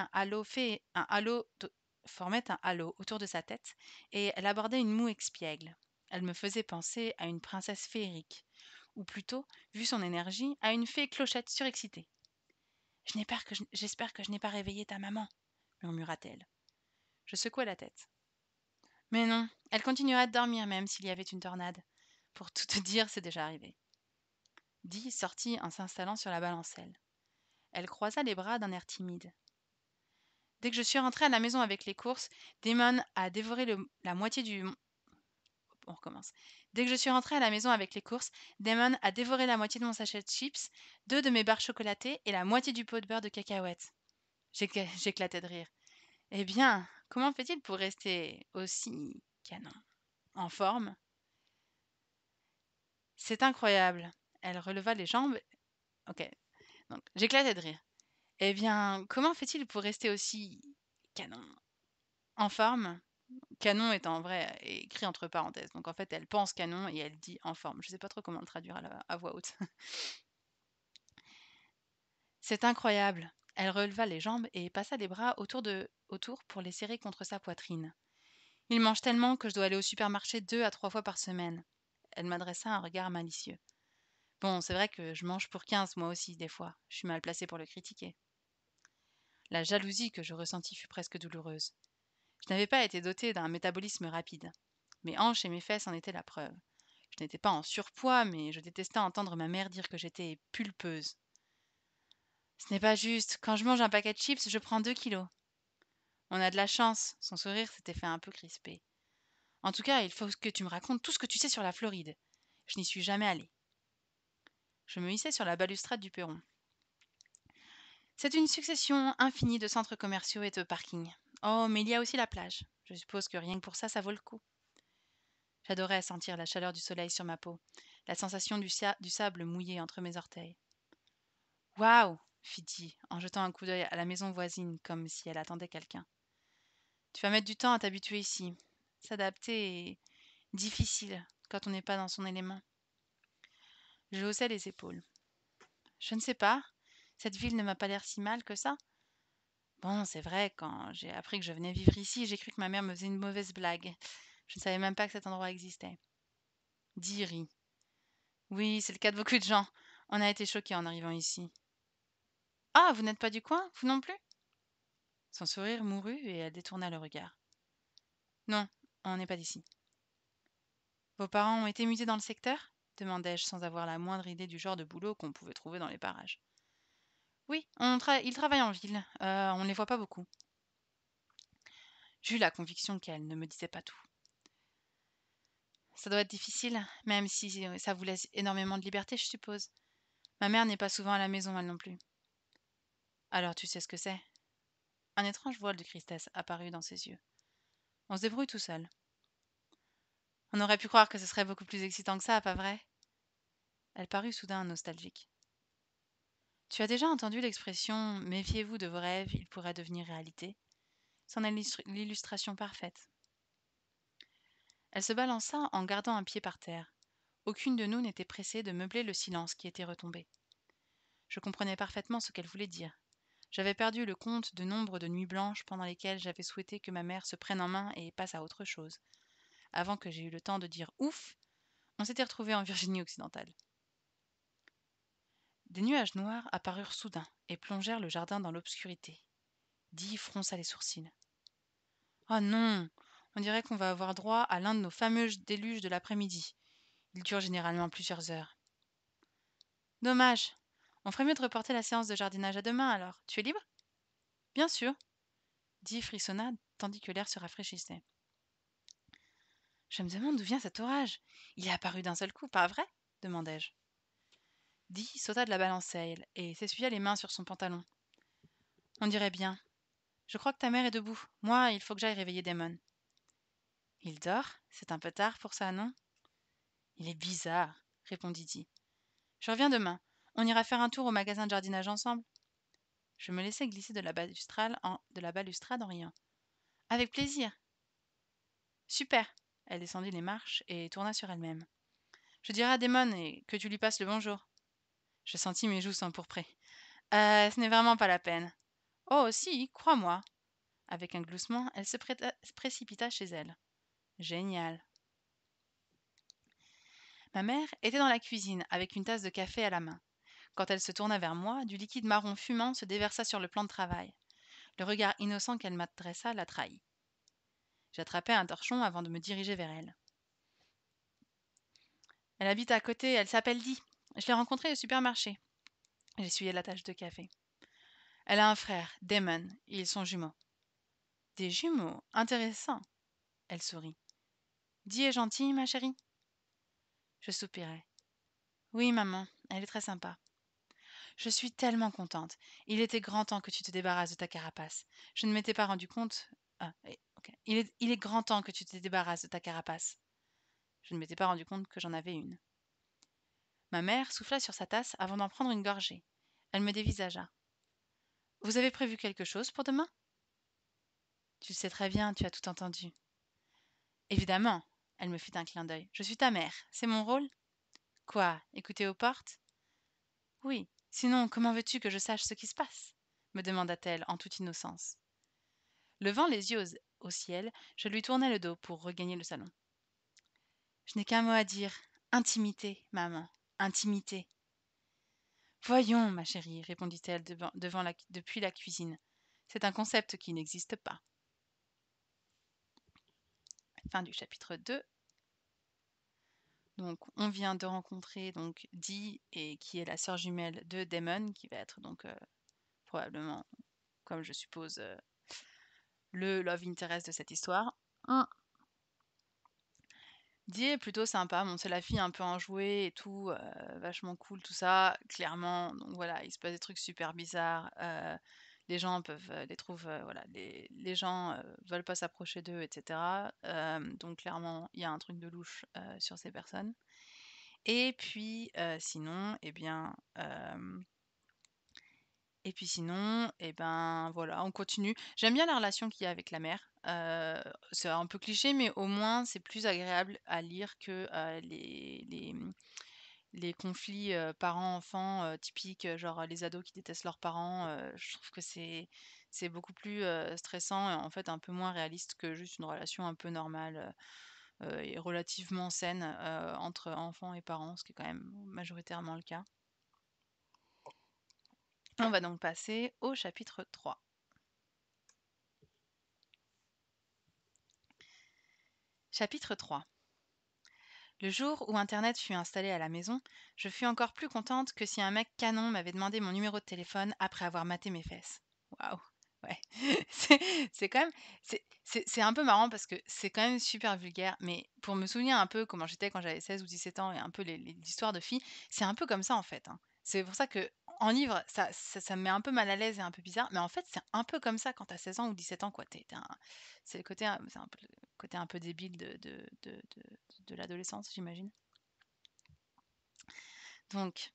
formait un halo autour de sa tête, et elle abordait une moue expiègle. Elle me faisait penser à une princesse féerique, ou plutôt, vu son énergie, à une fée clochette surexcitée. J'espère que je n'ai pas réveillé ta maman, murmura-t-elle. Je secouai la tête. Mais non, elle continuerait de dormir même s'il y avait une tornade. Pour tout te dire, c'est déjà arrivé. Dee sortit en s'installant sur la balancelle. Elle croisa les bras d'un air timide. Dès que je suis rentrée à la maison avec les courses, Damon a dévoré la moitié du... On recommence. Dès que je suis rentrée à la maison avec les courses, Damon a dévoré la moitié de mon sachet de chips, 2 de mes barres chocolatées et la moitié du pot de beurre de cacahuètes. J'éclatais de rire. Eh bien, comment fait-il pour rester aussi canon, en forme? C'est incroyable. Elle releva les jambes. Ok, donc j'éclatais de rire. Eh bien, comment fait-il pour rester aussi canon, en forme? Canon est en vrai écrit entre parenthèses. Donc en fait, elle pense canon et elle dit en forme. Je sais pas trop comment le traduire à voix haute. C'est incroyable. Elle releva les jambes et passa les bras autour pour les serrer contre sa poitrine. Il mange tellement que je dois aller au supermarché 2 à 3 fois par semaine. Elle m'adressa un regard malicieux. Bon, c'est vrai que je mange pour 15 moi aussi, des fois. Je suis mal placée pour le critiquer. La jalousie que je ressentis fut presque douloureuse. Je n'avais pas été dotée d'un métabolisme rapide. Mes hanches et mes fesses en étaient la preuve. Je n'étais pas en surpoids, mais je détestais entendre ma mère dire que j'étais pulpeuse. Ce n'est pas juste. Quand je mange un paquet de chips, je prends 2 kilos. On a de la chance. Son sourire s'était fait un peu crispé. En tout cas, il faut que tu me racontes tout ce que tu sais sur la Floride. Je n'y suis jamais allée. Je me hissai sur la balustrade du perron. C'est une succession infinie de centres commerciaux et de parkings. Oh, mais il y a aussi la plage. Je suppose que rien que pour ça, ça vaut le coup. J'adorais sentir la chaleur du soleil sur ma peau, la sensation du sable mouillé entre mes orteils. Waouh, fit-il en jetant un coup d'œil à la maison voisine comme si elle attendait quelqu'un. Tu vas mettre du temps à t'habituer ici. S'adapter est difficile quand on n'est pas dans son élément. Je haussai les épaules. Je ne sais pas. Cette ville ne m'a pas l'air si mal que ça. Bon, c'est vrai, quand j'ai appris que je venais vivre ici, j'ai cru que ma mère me faisait une mauvaise blague. Je ne savais même pas que cet endroit existait. Dis rit. Oui, c'est le cas de beaucoup de gens. On a été choqués en arrivant ici. Ah, vous n'êtes pas du coin, vous non plus? Son sourire mourut et elle détourna le regard. Non, on n'est pas d'ici. Vos parents ont été mutés dans le secteur? Demandai-je sans avoir la moindre idée du genre de boulot qu'on pouvait trouver dans les parages. Oui, ils travaillent en ville. On ne les voit pas beaucoup. J'eus la conviction qu'elle ne me disait pas tout. Ça doit être difficile, même si ça vous laisse énormément de liberté, je suppose. Ma mère n'est pas souvent à la maison, elle non plus. Alors tu sais ce que c'est? Un étrange voile de tristesse apparut dans ses yeux. On se débrouille tout seul. On aurait pu croire que ce serait beaucoup plus excitant que ça, pas vrai? Elle parut soudain nostalgique. Tu as déjà entendu l'expression méfiez-vous de vos rêves, ils pourraient devenir réalité? C'en est l'illustration parfaite. Elle se balança en gardant un pied par terre. Aucune de nous n'était pressée de meubler le silence qui était retombé. Je comprenais parfaitement ce qu'elle voulait dire. J'avais perdu le compte du nombre de nuits blanches pendant lesquelles j'avais souhaité que ma mère se prenne en main et passe à autre chose. Avant que j'aie eu le temps de dire ouf, on s'était retrouvés en Virginie occidentale. Des nuages noirs apparurent soudain et plongèrent le jardin dans l'obscurité. Dee fronça les sourcils. Oh non! On dirait qu'on va avoir droit à l'un de nos fameux déluges de l'après-midi. Ils durent généralement plusieurs heures. Dommage. On ferait mieux de reporter la séance de jardinage à demain alors. Tu es libre? Bien sûr. Dee frissonna tandis que l'air se rafraîchissait. Je me demande d'où vient cet orage. Il est apparu d'un seul coup, pas vrai? Demandai-je. Dee sauta de la balancelle et s'essuya les mains sur son pantalon. On dirait bien. Je crois que ta mère est debout. Moi, il faut que j'aille réveiller Damon. Il dort? C'est un peu tard pour ça, non? Il est bizarre, répondit Dee. Je reviens demain. On ira faire un tour au magasin de jardinage ensemble. Je me laissai glisser de la balustrade en riant. Avec plaisir. Super. Elle descendit les marches et tourna sur elle-même. Je dirai à Damon et que tu lui passes le bonjour. Je sentis mes joues s'empourprer. Ce n'est vraiment pas la peine. Oh, si, crois-moi. Avec un gloussement, elle se précipita chez elle. Génial. Ma mère était dans la cuisine avec une tasse de café à la main. Quand elle se tourna vers moi, du liquide marron fumant se déversa sur le plan de travail. Le regard innocent qu'elle m'adressa la trahit. J'attrapai un torchon avant de me diriger vers elle. Elle habite à côté, elle s'appelle Dee. Je l'ai rencontrée au supermarché. J'essuyai la tache de café. Elle a un frère, Damon, et ils sont jumeaux. Des jumeaux, intéressant. Elle sourit. Di est gentille, ma chérie? Je soupirai. Oui, maman, elle est très sympa. Je suis tellement contente. Il était grand temps que tu te débarrasses de ta carapace. Je ne m'étais pas rendu compte. Ah, oui, ok. Il est grand temps que tu te débarrasses de ta carapace. Je ne m'étais pas rendu compte que j'en avais une. Ma mère souffla sur sa tasse avant d'en prendre une gorgée. Elle me dévisagea. Vous avez prévu quelque chose pour demain? Tu le sais très bien, tu as tout entendu. Évidemment, elle me fit un clin d'œil. Je suis ta mère, c'est mon rôle? Quoi, écouter aux portes? Oui, sinon comment veux-tu que je sache ce qui se passe? Me demanda-t-elle en toute innocence. Levant les yeux au ciel, je lui tournai le dos pour regagner le salon. Je n'ai qu'un mot à dire. Intimité, maman. Intimité. Voyons, ma chérie, répondit-elle depuis la cuisine. C'est un concept qui n'existe pas. Fin du chapitre 2. Donc, on vient de rencontrer donc Dee, et qui est la sœur jumelle de Damon, qui va être donc probablement, comme je suppose, le love interest de cette histoire. Dee est plutôt sympa. Bon, c'est la fille un peu enjouée et tout, vachement cool, tout ça, clairement. Donc voilà, il se passe des trucs super bizarres. Les gens les trouvent, voilà, les gens veulent pas s'approcher d'eux, etc. Donc clairement, il y a un truc de louche sur ces personnes. Et puis sinon, eh bien, et ben voilà, on continue. J'aime bien la relation qu'il y a avec la mère. C'est un peu cliché, mais au moins c'est plus agréable à lire que les conflits parents-enfants typiques, genre les ados qui détestent leurs parents. Je trouve que c'est beaucoup plus stressant et en fait un peu moins réaliste que juste une relation un peu normale et relativement saine entre enfants et parents, ce qui est quand même majoritairement le cas. On va donc passer au chapitre 3. Chapitre 3. Le jour où Internet fut installé à la maison, je fus encore plus contente que si un mec canon m'avait demandé mon numéro de téléphone après avoir maté mes fesses. Waouh! Ouais. C'est c'est quand même c'est un peu marrant parce que c'est quand même super vulgaire, mais pour me souvenir un peu comment j'étais quand j'avais 16 ou 17 ans et un peu les histoires de filles, c'est un peu comme ça en fait, hein. C'est pour ça que en livre, ça me met un peu mal à l'aise et un peu bizarre, mais en fait, c'est un peu comme ça quand tu as 16 ans ou 17 ans, quoi. C'est le côté, c'est un peu le côté un peu débile de l'adolescence, j'imagine. Donc,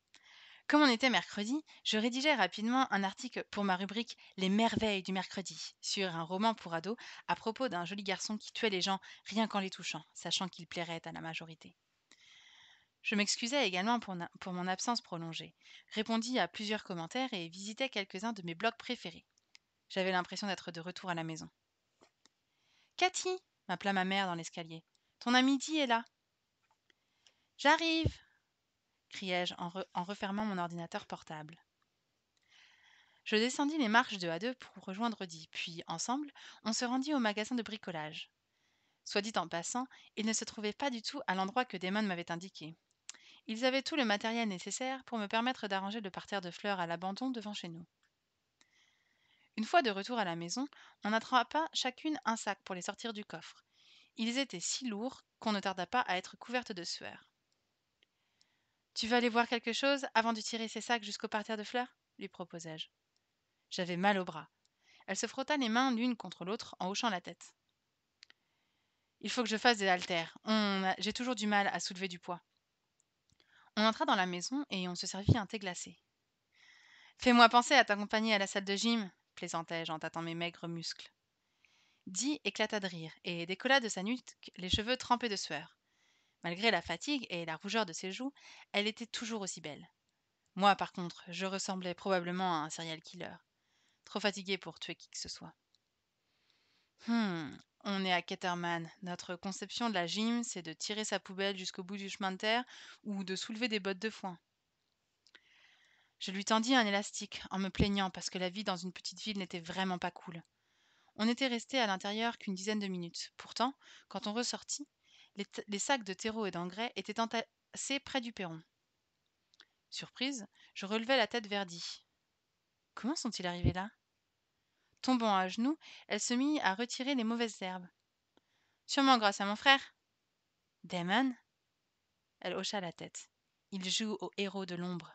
comme on était mercredi, je rédigeai rapidement un article pour ma rubrique Les merveilles du mercredi sur un roman pour ados à propos d'un joli garçon qui tuait les gens rien qu'en les touchant, sachant qu'il plairait à la majorité. Je m'excusais également pour mon absence prolongée, répondis à plusieurs commentaires et visitais quelques-uns de mes blogs préférés. J'avais l'impression d'être de retour à la maison. Cathy, m'appela ma mère dans l'escalier. Ton ami Di est là. J'arrive, criai-je en refermant mon ordinateur portable. Je descendis les marches 2 à 2 pour rejoindre Di, puis, ensemble, on se rendit au magasin de bricolage. Soit dit en passant, il ne se trouvait pas du tout à l'endroit que Damon m'avait indiqué. Ils avaient tout le matériel nécessaire pour me permettre d'arranger le parterre de fleurs à l'abandon devant chez nous. Une fois de retour à la maison, on attrapa chacune un sac pour les sortir du coffre. Ils étaient si lourds qu'on ne tarda pas à être couverte de sueur. Tu veux aller voir quelque chose avant de tirer ces sacs jusqu'au parterre de fleurs lui proposai-je. J'avais mal au bras. Elle se frotta les mains l'une contre l'autre en hochant la tête. Il faut que je fasse des haltères. J'ai toujours du mal à soulever du poids. On entra dans la maison et on se servit un thé glacé. Fais-moi penser à t'accompagner à la salle de gym, plaisantai-je en tâtant mes maigres muscles. Dee éclata de rire et décolla de sa nuque les cheveux trempés de sueur. Malgré la fatigue et la rougeur de ses joues, elle était toujours aussi belle. Moi, par contre, je ressemblais probablement à un serial killer, trop fatigué pour tuer qui que ce soit. On est à Caterman. Notre conception de la gym, c'est de tirer sa poubelle jusqu'au bout du chemin de terre ou de soulever des bottes de foin. Je lui tendis un élastique en me plaignant parce que la vie dans une petite ville n'était vraiment pas cool. On n'était resté à l'intérieur qu'une dizaine de minutes. Pourtant, quand on ressortit, les sacs de terreau et d'engrais étaient entassés près du perron. Surprise, je relevai la tête vers Dee. Comment sont-ils arrivés là? Tombant à genoux, elle se mit à retirer les mauvaises herbes. Sûrement grâce à mon frère. Damon? Elle hocha la tête. Il joue au héros de l'ombre.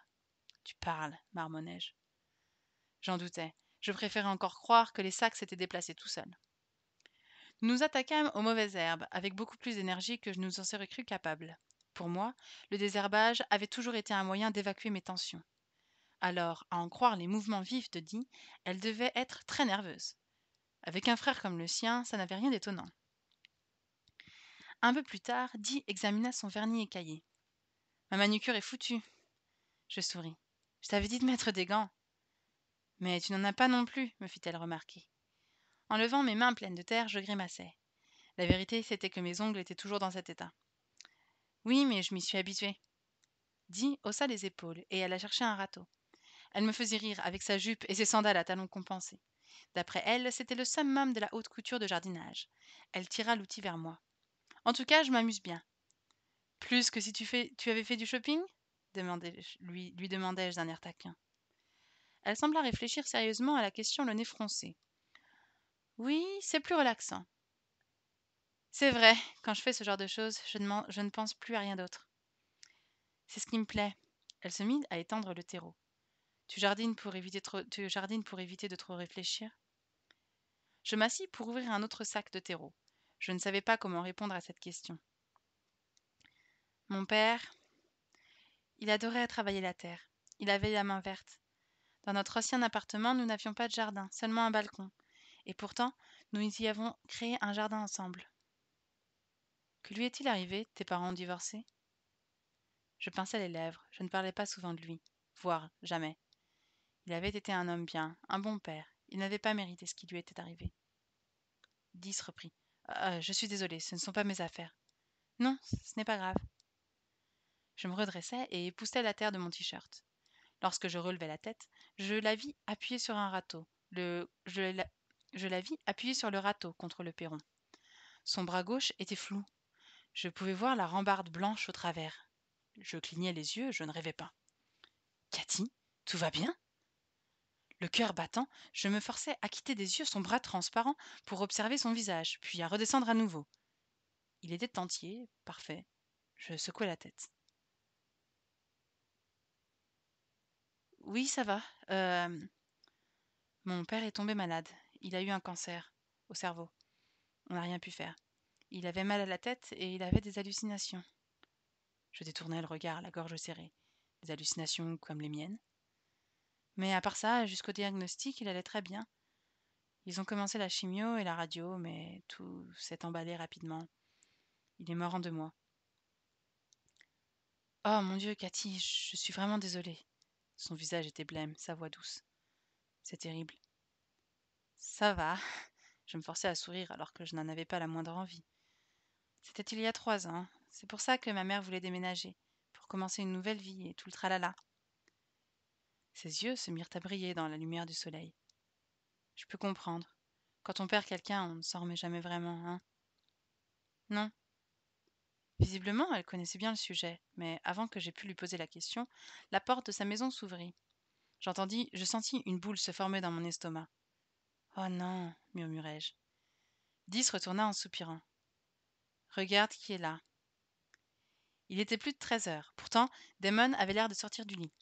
Tu parles, marmonnai-je. J'en doutais. Je préférais encore croire que les sacs s'étaient déplacés tout seuls. Nous nous attaquâmes aux mauvaises herbes avec beaucoup plus d'énergie que je nous en serais cru capable. Pour moi, le désherbage avait toujours été un moyen d'évacuer mes tensions. Alors, à en croire les mouvements vifs de Dee, elle devait être très nerveuse. Avec un frère comme le sien, ça n'avait rien d'étonnant. Un peu plus tard, Dee examina son vernis écaillé. Ma manucure est foutue. Je souris. Je t'avais dit de mettre des gants. Mais tu n'en as pas non plus, me fit-elle remarquer. En levant mes mains pleines de terre, je grimaçai. La vérité, c'était que mes ongles étaient toujours dans cet état. Oui, mais je m'y suis habituée. Dee haussa les épaules et alla chercher un râteau. Elle me faisait rire avec sa jupe et ses sandales à talons compensés. D'après elle, c'était le summum de la haute couture de jardinage. Elle tira l'outil vers moi. En tout cas, je m'amuse bien. Plus que si tu avais fait du shopping lui demandai-je d'un air taquin. Elle sembla réfléchir sérieusement à la question, le nez froncé. Oui, c'est plus relaxant. C'est vrai, quand je fais ce genre de choses, je ne pense plus à rien d'autre. C'est ce qui me plaît. Elle se mit à étendre le terreau. Tu jardines pour éviter de trop réfléchir? Je m'assis pour ouvrir un autre sac de terreau. Je ne savais pas comment répondre à cette question. Mon père, il adorait travailler la terre. Il avait la main verte. Dans notre ancien appartement, nous n'avions pas de jardin, seulement un balcon. Et pourtant, nous y avons créé un jardin ensemble. Que lui est-il arrivé, tes parents ont divorcé? Je pinçai les lèvres. Je ne parlais pas souvent de lui, voire jamais. Il avait été un homme bien, un bon père. Il n'avait pas mérité ce qui lui était arrivé. Dix reprit. Je suis désolée, ce ne sont pas mes affaires. Non, ce n'est pas grave. Je me redressai et époussetai la terre de mon t-shirt. Lorsque je relevai la tête, je la vis appuyée sur un râteau. Je la vis appuyée sur le râteau contre le perron. Son bras gauche était flou. Je pouvais voir la rambarde blanche au travers. Je clignai les yeux, je ne rêvais pas. Cathy, tout va bien? Le cœur battant, je me forçai à quitter des yeux son bras transparent pour observer son visage, puis à redescendre à nouveau. Il était entier, parfait. Je secouai la tête. Oui, ça va. Mon père est tombé malade. Il a eu un cancer au cerveau. On n'a rien pu faire. Il avait mal à la tête et il avait des hallucinations. Je détournai le regard, la gorge serrée. Des hallucinations comme les miennes. Mais à part ça, jusqu'au diagnostic, il allait très bien. Ils ont commencé la chimio et la radio, mais tout s'est emballé rapidement. Il est mort en 2 mois. Oh mon Dieu, Cathy, je suis vraiment désolée. Son visage était blême, sa voix douce. C'est terrible. Ça va. Je me forçais à sourire alors que je n'en avais pas la moindre envie. C'était il y a 3 ans. C'est pour ça que ma mère voulait déménager, pour commencer une nouvelle vie et tout le tralala. Ses yeux se mirent à briller dans la lumière du soleil. Je peux comprendre. Quand on perd quelqu'un, on ne s'en remet jamais vraiment, hein? Non. Visiblement, elle connaissait bien le sujet, mais avant que j'aie pu lui poser la question, la porte de sa maison s'ouvrit. Je sentis une boule se former dans mon estomac. Oh non, murmurai-je. Dix retourna en soupirant. Regarde qui est là. Il était plus de 13 heures. Pourtant, Damon avait l'air de sortir du lit.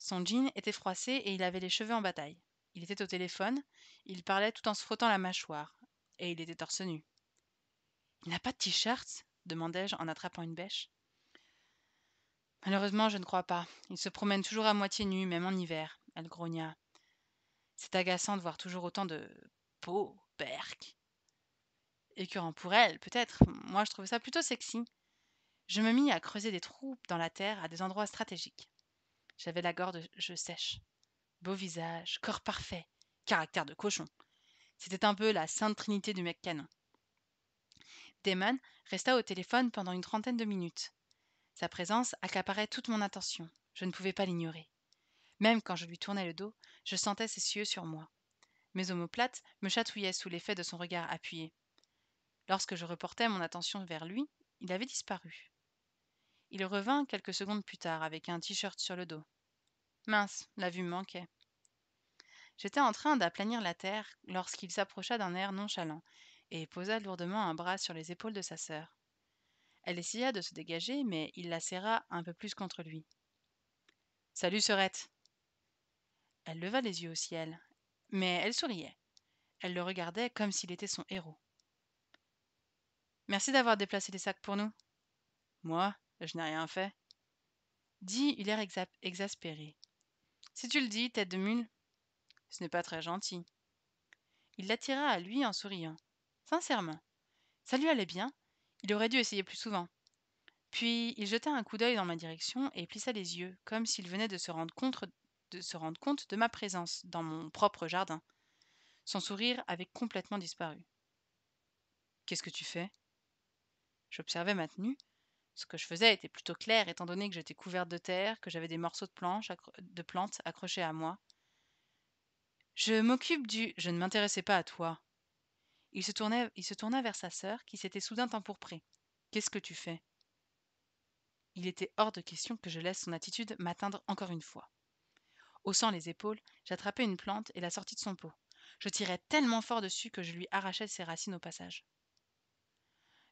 Son jean était froissé et il avait les cheveux en bataille. Il était au téléphone, il parlait tout en se frottant la mâchoire. Et il était torse nu. Il n'a pas de t-shirt? Demandai-je en attrapant une bêche. Malheureusement, je ne crois pas. Il se promène toujours à moitié nu, même en hiver. Elle grogna. C'est agaçant de voir toujours autant de peau, berk. Écœurant pour elle, peut-être. Moi, je trouve ça plutôt sexy. Je me mis à creuser des trous dans la terre à des endroits stratégiques. J'avais la gorge sèche. Beau visage, corps parfait, caractère de cochon. C'était un peu la sainte trinité du mec canon. Damon resta au téléphone pendant une trentaine de minutes. Sa présence accaparait toute mon attention. Je ne pouvais pas l'ignorer. Même quand je lui tournais le dos, je sentais ses yeux sur moi. Mes omoplates me chatouillaient sous l'effet de son regard appuyé. Lorsque je reportais mon attention vers lui, il avait disparu. Il revint quelques secondes plus tard avec un t-shirt sur le dos. Mince, la vue me manquait. J'étais en train d'aplanir la terre lorsqu'il s'approcha d'un air nonchalant et posa lourdement un bras sur les épaules de sa sœur. Elle essaya de se dégager, mais il la serra un peu plus contre lui. Salut, sœurette. Elle leva les yeux au ciel, mais elle souriait. Elle le regardait comme s'il était son héros. Merci d'avoir déplacé les sacs pour nous. Moi, je n'ai rien fait. Dit, il l'air exaspéré. Si tu le dis, tête de mule, ce n'est pas très gentil. Il l'attira à lui en souriant. Sincèrement. Ça lui allait bien. Il aurait dû essayer plus souvent. Puis il jeta un coup d'œil dans ma direction et plissa les yeux, comme s'il venait de se rendre compte de ma présence dans mon propre jardin. Son sourire avait complètement disparu. Qu'est-ce que tu fais? J'observais ma tenue. Ce que je faisais était plutôt clair étant donné que j'étais couverte de terre, que j'avais des morceaux de plantes accrochés à moi. Je m'occupe du. Je ne m'intéressais pas à toi. Il se tourna vers sa sœur, qui s'était soudain empourprée. Qu'est-ce que tu fais? Il était hors de question que je laisse son attitude m'atteindre encore une fois. Haussant les épaules, j'attrapai une plante et la sortis de son pot. Je tirai tellement fort dessus que je lui arrachai ses racines au passage.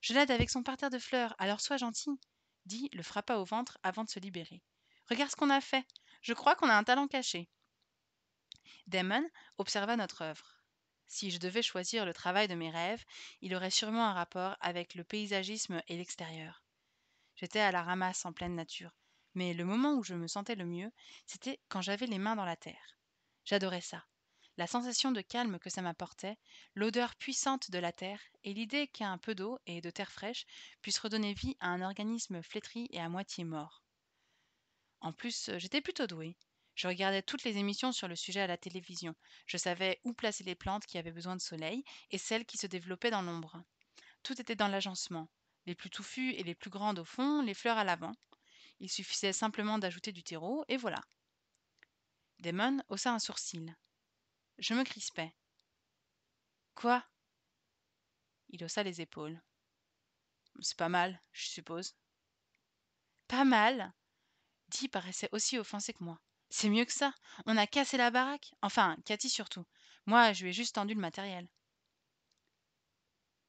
Je l'aide avec son parterre de fleurs, alors sois gentil, dit, le frappa au ventre avant de se libérer. Regarde ce qu'on a fait. Je crois qu'on a un talent caché. Damon observa notre œuvre. Si je devais choisir le travail de mes rêves, il aurait sûrement un rapport avec le paysagisme et l'extérieur. J'étais à la ramasse en pleine nature, mais le moment où je me sentais le mieux, c'était quand j'avais les mains dans la terre. J'adorais ça. La sensation de calme que ça m'apportait, l'odeur puissante de la terre et l'idée qu'un peu d'eau et de terre fraîche puisse redonner vie à un organisme flétri et à moitié mort. En plus, j'étais plutôt douée. Je regardais toutes les émissions sur le sujet à la télévision. Je savais où placer les plantes qui avaient besoin de soleil et celles qui se développaient dans l'ombre. Tout était dans l'agencement. Les plus touffues et les plus grandes au fond, les fleurs à l'avant. Il suffisait simplement d'ajouter du terreau, et voilà. Damon haussa un sourcil. Je me crispais. Quoi? Il haussa les épaules. C'est pas mal, je suppose. Pas mal? Dee paraissait aussi offensé que moi. C'est mieux que ça. On a cassé la baraque. Enfin, Cathy surtout. Moi, je lui ai juste tendu le matériel.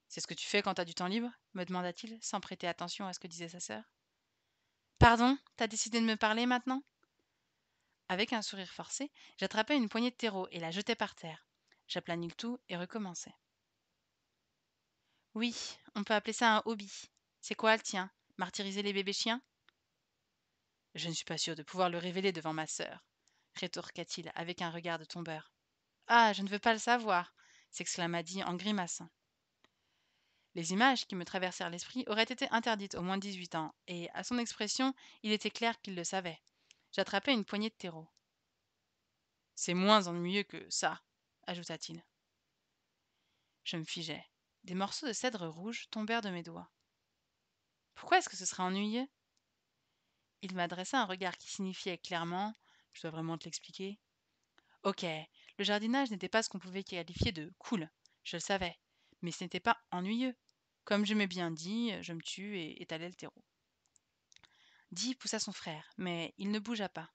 C'est ce que tu fais quand t'as du temps libre? Me demanda-t-il, sans prêter attention à ce que disait sa sœur. Pardon, t'as décidé de me parler maintenant? Avec un sourire forcé, j'attrapai une poignée de terreau et la jetai par terre. J'aplanis le tout et recommençai. Oui, on peut appeler ça un hobby. C'est quoi le tien? Martyriser les bébés chiens? Je ne suis pas sûre de pouvoir le révéler devant ma sœur, rétorqua-t-il avec un regard de tombeur. Ah, je ne veux pas le savoir, s'exclama Dee en grimaçant. Les images qui me traversèrent l'esprit auraient été interdites aux moins de 18 ans, et à son expression, il était clair qu'il le savait. J'attrapai une poignée de terreau. C'est moins ennuyeux que ça, ajouta-t-il. Je me figeai. Des morceaux de cèdre rouge tombèrent de mes doigts. Pourquoi est-ce que ce serait ennuyeux? Il m'adressa un regard qui signifiait clairement, je dois vraiment te l'expliquer. Ok, le jardinage n'était pas ce qu'on pouvait qualifier de cool, je le savais, mais ce n'était pas ennuyeux. Comme je m'ai bien dit, je me tue et étalai le terreau. Dee poussa son frère, mais il ne bougea pas.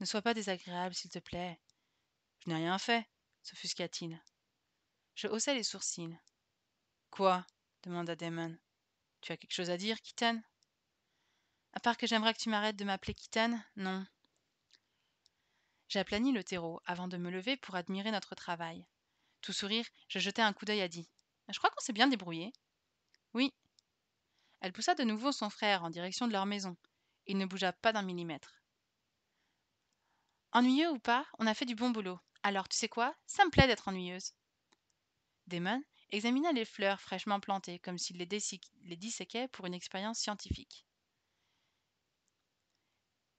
Ne sois pas désagréable, s'il te plaît. Je n'ai rien fait, s'offusqua-t-il. Je haussai les sourcils. Quoi? Demanda Damon. Tu as quelque chose à dire, Kitten? À part que j'aimerais que tu m'arrêtes de m'appeler Kitten, non. J'aplanis le terreau avant de me lever pour admirer notre travail. Tout sourire, je jetai un coup d'œil à Dee. Je crois qu'on s'est bien débrouillé. Oui. Elle poussa de nouveau son frère en direction de leur maison. Il ne bougea pas d'un millimètre. Ennuyeux ou pas, on a fait du bon boulot. Alors, tu sais quoi? Ça me plaît d'être ennuyeuse. Damon examina les fleurs fraîchement plantées comme s'il les disséquait pour une expérience scientifique.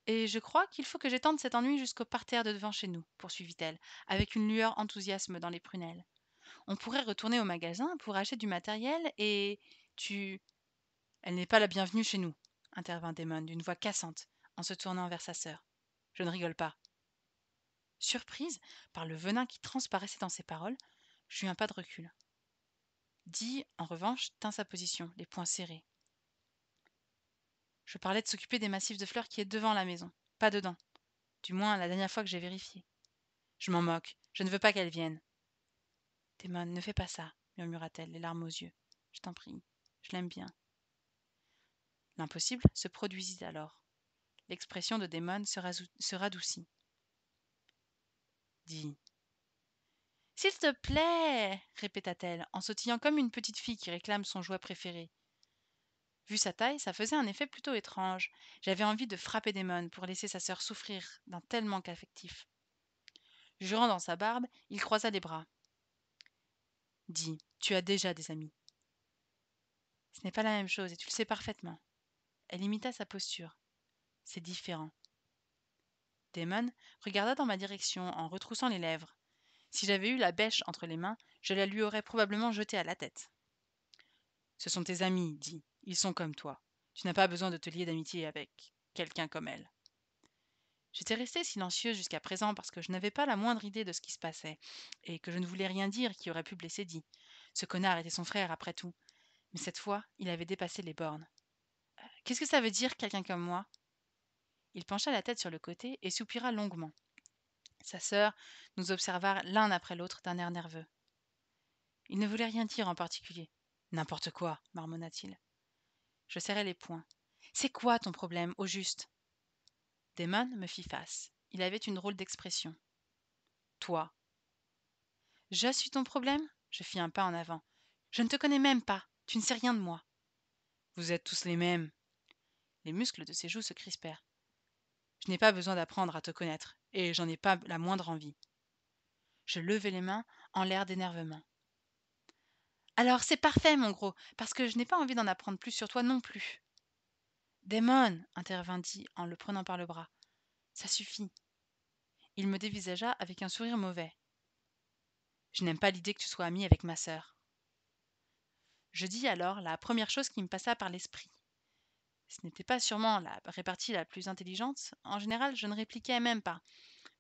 Et je crois qu'il faut que j'étende cet ennui jusqu'au parterre de devant chez nous, poursuivit-elle, avec une lueur enthousiasme dans les prunelles. On pourrait retourner au magasin pour acheter du matériel et tu. Elle n'est pas la bienvenue chez nous, intervint Damon d'une voix cassante, en se tournant vers sa sœur. Je ne rigole pas. Surprise par le venin qui transparaissait dans ses paroles, j'eus un pas de recul. Dee, en revanche, tint sa position, les poings serrés. Je parlais de s'occuper des massifs de fleurs qui est devant la maison, pas dedans. Du moins la dernière fois que j'ai vérifié. Je m'en moque. Je ne veux pas qu'elle vienne. Damon, ne fais pas ça, murmura-t-elle, les larmes aux yeux. Je t'en prie, je l'aime bien. L'impossible se produisit alors. L'expression de Damon se radoucit. Dis. S'il te plaît, répéta-t-elle, en sautillant comme une petite fille qui réclame son jouet préféré. Vu sa taille, ça faisait un effet plutôt étrange. J'avais envie de frapper Damon pour laisser sa sœur souffrir d'un tel manque affectif. Jurant dans sa barbe, il croisa les bras. Dis, tu as déjà des amis. Ce n'est pas la même chose et tu le sais parfaitement. Elle imita sa posture. C'est différent. Damon regarda dans ma direction en retroussant les lèvres. Si j'avais eu la bêche entre les mains, je la lui aurais probablement jetée à la tête. Ce sont tes amis, dis. Ils sont comme toi. Tu n'as pas besoin de te lier d'amitié avec quelqu'un comme elle. J'étais restée silencieuse jusqu'à présent parce que je n'avais pas la moindre idée de ce qui se passait, et que je ne voulais rien dire qui aurait pu blesser Dee. Ce connard était son frère, après tout. Mais cette fois, il avait dépassé les bornes. Qu'est-ce que ça veut dire, quelqu'un comme moi? Il pencha la tête sur le côté et soupira longuement. Sa sœur nous observa l'un après l'autre d'un air nerveux. Il ne voulait rien dire en particulier. N'importe quoi, marmonna-t-il. Je serrai les poings. C'est quoi ton problème, au juste? Damon me fit face. Il avait une drôle d'expression. Toi. Je suis ton problème? Je fis un pas en avant. Je ne te connais même pas. Tu ne sais rien de moi. Vous êtes tous les mêmes. Les muscles de ses joues se crispèrent. Je n'ai pas besoin d'apprendre à te connaître, et j'en ai pas la moindre envie. Je levai les mains en l'air d'énervement. Alors c'est parfait, mon gros, parce que je n'ai pas envie d'en apprendre plus sur toi non plus. Damon, intervint en le prenant par le bras. Ça suffit. Il me dévisagea avec un sourire mauvais. Je n'aime pas l'idée que tu sois ami avec ma sœur. Je dis alors la première chose qui me passa par l'esprit. Ce n'était pas sûrement la répartie la plus intelligente. En général, je ne répliquais même pas.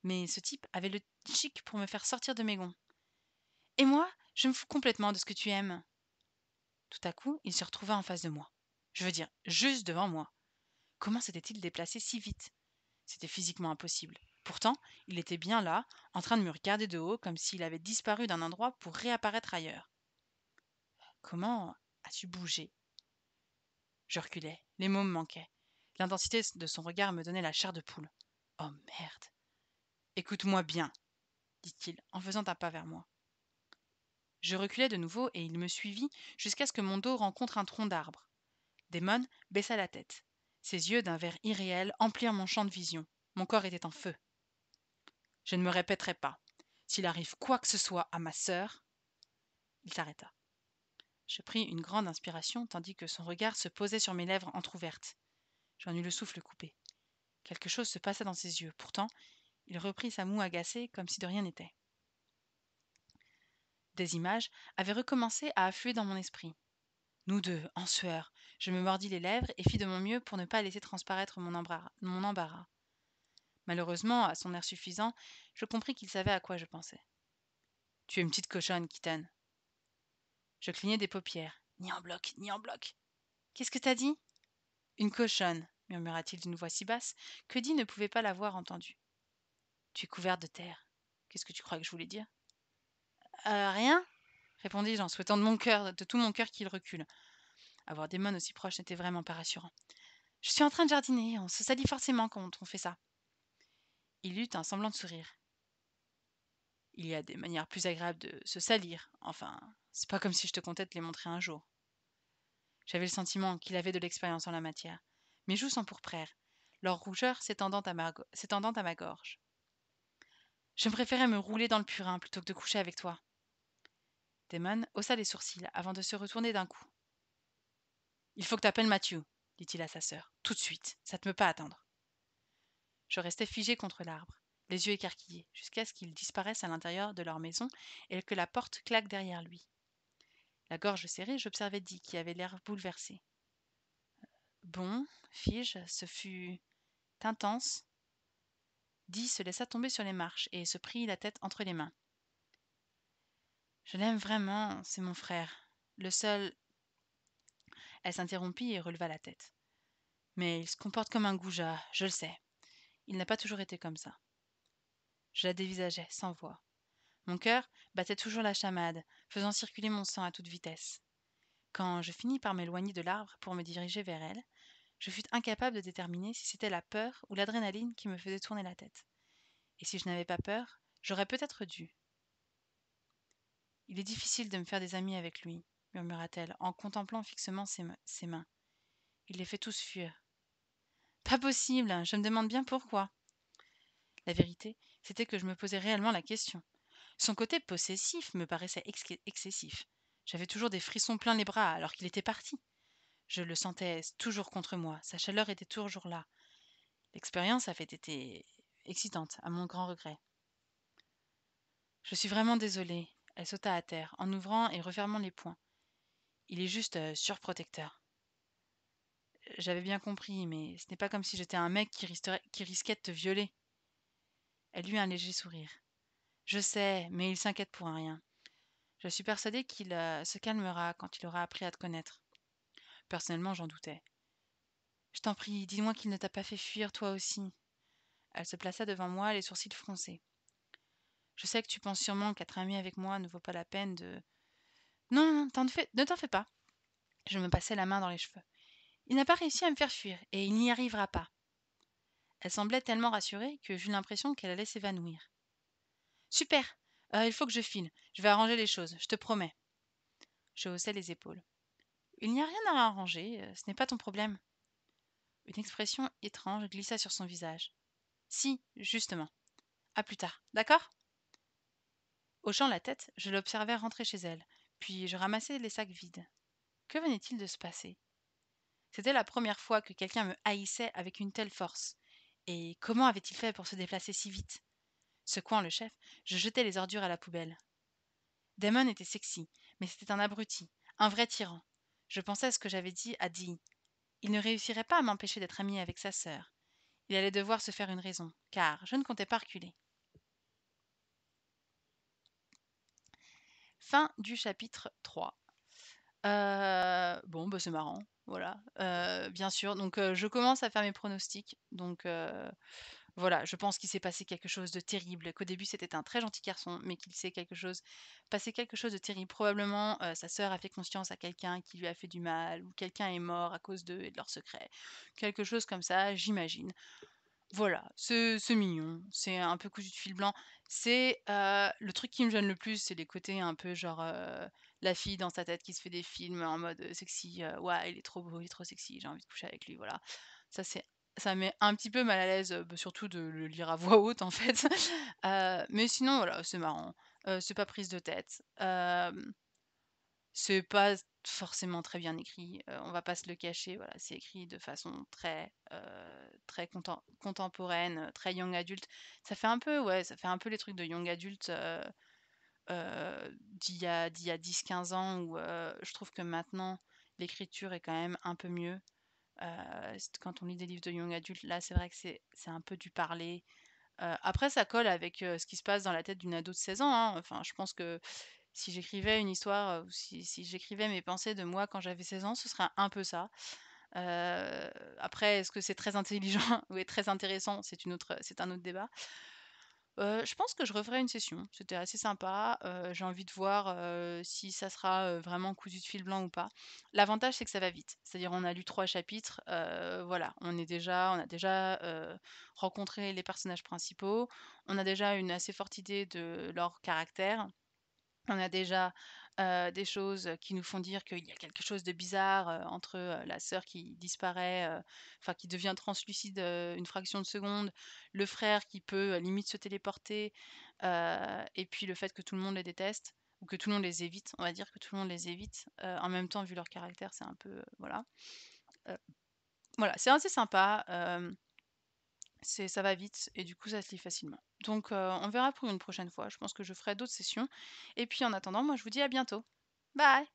Mais ce type avait le chic pour me faire sortir de mes gonds. Et moi, je me fous complètement de ce que tu aimes. Tout à coup, il se retrouva en face de moi. Je veux dire, juste devant moi. Comment s'était-il déplacé si vite? C'était physiquement impossible. Pourtant, il était bien là, en train de me regarder de haut, comme s'il avait disparu d'un endroit pour réapparaître ailleurs. Comment as-tu bougé? Je reculais. Les mots me manquaient. L'intensité de son regard me donnait la chair de poule. Oh merde. Écoute-moi bien, dit-il, en faisant un pas vers moi. Je reculai de nouveau et il me suivit jusqu'à ce que mon dos rencontre un tronc d'arbre. Damon baissa la tête. Ses yeux d'un vert irréel emplirent mon champ de vision. Mon corps était en feu. Je ne me répéterai pas. S'il arrive quoi que ce soit à ma sœur... Il s'arrêta. Je pris une grande inspiration tandis que son regard se posait sur mes lèvres entr'ouvertes. J'en eus le souffle coupé. Quelque chose se passa dans ses yeux. Pourtant, il reprit sa moue agacée comme si de rien n'était. Des images avaient recommencé à affluer dans mon esprit. Nous deux, en sueur, je me mordis les lèvres et fis de mon mieux pour ne pas laisser transparaître mon embarras. Malheureusement, à son air suffisant, je compris qu'il savait à quoi je pensais. Tu es une petite cochonne, Kitten. Je clignai des paupières. Ni en bloc, ni en bloc. Qu'est-ce que t'as dit? Une cochonne, murmura-t-il d'une voix si basse que Dee ne pouvait pas l'avoir entendue. Tu es couverte de terre. Qu'est-ce que tu crois que je voulais dire? Rien, répondis-je en souhaitant de tout mon cœur qu'il recule. Avoir des mains aussi proches n'était vraiment pas rassurant. Je suis en train de jardiner, on se salit forcément quand on fait ça. Il eut un semblant de sourire. Il y a des manières plus agréables de se salir. Enfin, c'est pas comme si je te comptais te les montrer un jour. J'avais le sentiment qu'il avait de l'expérience en la matière. Mes joues s'empourprèrent, leur rougeur s'étendant à ma gorge. Je préférais me rouler dans le purin plutôt que de coucher avec toi. Damon haussa les sourcils avant de se retourner d'un coup. Il faut que t'appelles Matthew, dit-il à sa sœur. Tout de suite, ça ne peut pas attendre. Je restai figé contre l'arbre, les yeux écarquillés, jusqu'à ce qu'ils disparaissent à l'intérieur de leur maison et que la porte claque derrière lui. La gorge serrée, j'observai Dee qui avait l'air bouleversé. Bon, fis-je, ce fut intense. Dee se laissa tomber sur les marches et se prit la tête entre les mains. Je l'aime vraiment, c'est mon frère. Le seul. Elle s'interrompit et releva la tête. Mais il se comporte comme un goujat, je le sais. Il n'a pas toujours été comme ça. Je la dévisageai, sans voix. Mon cœur battait toujours la chamade, faisant circuler mon sang à toute vitesse. Quand je finis par m'éloigner de l'arbre pour me diriger vers elle, je fus incapable de déterminer si c'était la peur ou l'adrénaline qui me faisait tourner la tête. Et si je n'avais pas peur, j'aurais peut-être dû. Il est difficile de me faire des amis avec lui, murmura-t-elle en contemplant fixement ses mains. Il les fait tous fuir. Pas possible, je me demande bien pourquoi. La vérité, c'était que je me posais réellement la question. Son côté possessif me paraissait excessif. J'avais toujours des frissons plein les bras alors qu'il était parti. Je le sentais toujours contre moi, sa chaleur était toujours là. L'expérience avait été excitante, à mon grand regret. Je suis vraiment désolée. Elle sauta à terre, en ouvrant et refermant les poings. Il est juste surprotecteur. J'avais bien compris, mais ce n'est pas comme si j'étais un mec qui risquait de te violer. Elle eut un léger sourire. Je sais, mais il s'inquiète pour un rien. Je suis persuadée qu'il se calmera quand il aura appris à te connaître. Personnellement, j'en doutais. Je t'en prie, dis-moi qu'il ne t'a pas fait fuir, toi aussi. Elle se plaça devant moi, les sourcils froncés. Je sais que tu penses sûrement qu'être amie avec moi ne vaut pas la peine de... Non, non, ne t'en fais pas. Je me passai la main dans les cheveux. Il n'a pas réussi à me faire fuir, et il n'y arrivera pas. Elle semblait tellement rassurée que j'eus l'impression qu'elle allait s'évanouir. Super. Il faut que je file. Je vais arranger les choses, je te promets. Je haussai les épaules. Il n'y a rien à arranger, ce n'est pas ton problème. Une expression étrange glissa sur son visage. Si, justement. À plus tard, d'accord? Hochant la tête, je l'observai rentrer chez elle, puis je ramassai les sacs vides. Que venait-il de se passer? C'était la première fois que quelqu'un me haïssait avec une telle force. Et comment avait-il fait pour se déplacer si vite? Secouant le chef, je jetai les ordures à la poubelle. Damon était sexy, mais c'était un abruti, un vrai tyran. Je pensais à ce que j'avais dit à Dee. Il ne réussirait pas à m'empêcher d'être ami avec sa sœur. Il allait devoir se faire une raison, car je ne comptais pas reculer. Fin du chapitre 3. Bon, bah, c'est marrant, voilà. Bien sûr, donc je commence à faire mes pronostics. Donc voilà, je pense qu'il s'est passé quelque chose de terrible, qu'au début c'était un très gentil garçon, mais qu'il s'est passé quelque chose de terrible. Probablement, sa sœur a fait confiance à quelqu'un qui lui a fait du mal, ou quelqu'un est mort à cause d'eux et de leurs secrets. Quelque chose comme ça, j'imagine. Voilà, c'est mignon, c'est un peu cousu de fil blanc. C'est, le truc qui me gêne le plus, c'est les côtés un peu genre, la fille dans sa tête qui se fait des films en mode, sexy, «Ouais, il est trop beau, il est trop sexy, j'ai envie de coucher avec lui», voilà. Ça c'est ça me met un petit peu mal à l'aise, bah, surtout de le lire à voix haute, en fait. Mais sinon, voilà, c'est marrant. C'est pas prise de tête. C'est pas forcément très bien écrit, on va pas se le cacher, voilà, c'est écrit de façon très contemporaine, très young adult. Ça fait un peu ouais, ça fait un peu les trucs de young adult, d'il y a 10-15 ans où, je trouve que maintenant l'écriture est quand même un peu mieux. Quand on lit des livres de young adult, là, c'est vrai que c'est un peu du parler. Après ça colle avec, ce qui se passe dans la tête d'une ado de 16 ans, hein. Enfin, je pense que si j'écrivais une histoire, ou si j'écrivais mes pensées de moi quand j'avais 16 ans, ce serait un peu ça. Heu, Après est-ce que c'est très intelligent ou très intéressant? C'est un autre débat. Je pense que je referai une session. C'était assez sympa, j'ai envie de voir, si ça sera, vraiment cousu de fil blanc ou pas. L'avantage, c'est que ça va vite. C'est-à-dire on a lu 3 chapitres, voilà, on a déjà, rencontré les personnages principaux, on a déjà une assez forte idée de leur caractère. On a déjà, des choses qui nous font dire qu'il y a quelque chose de bizarre, entre, la sœur qui disparaît, enfin qui devient translucide, une fraction de seconde, le frère qui peut, limite se téléporter, et puis le fait que tout le monde les déteste ou que tout le monde les évite, on va dire que tout le monde les évite. En même temps, vu leur caractère, c'est un peu, voilà. Heu, voilà, c'est assez sympa, ça va vite et du coup, ça se lit facilement. Donc on verra pour une prochaine fois. Je pense que je ferai d'autres sessions et puis en attendant, moi, je vous dis à bientôt. Bye.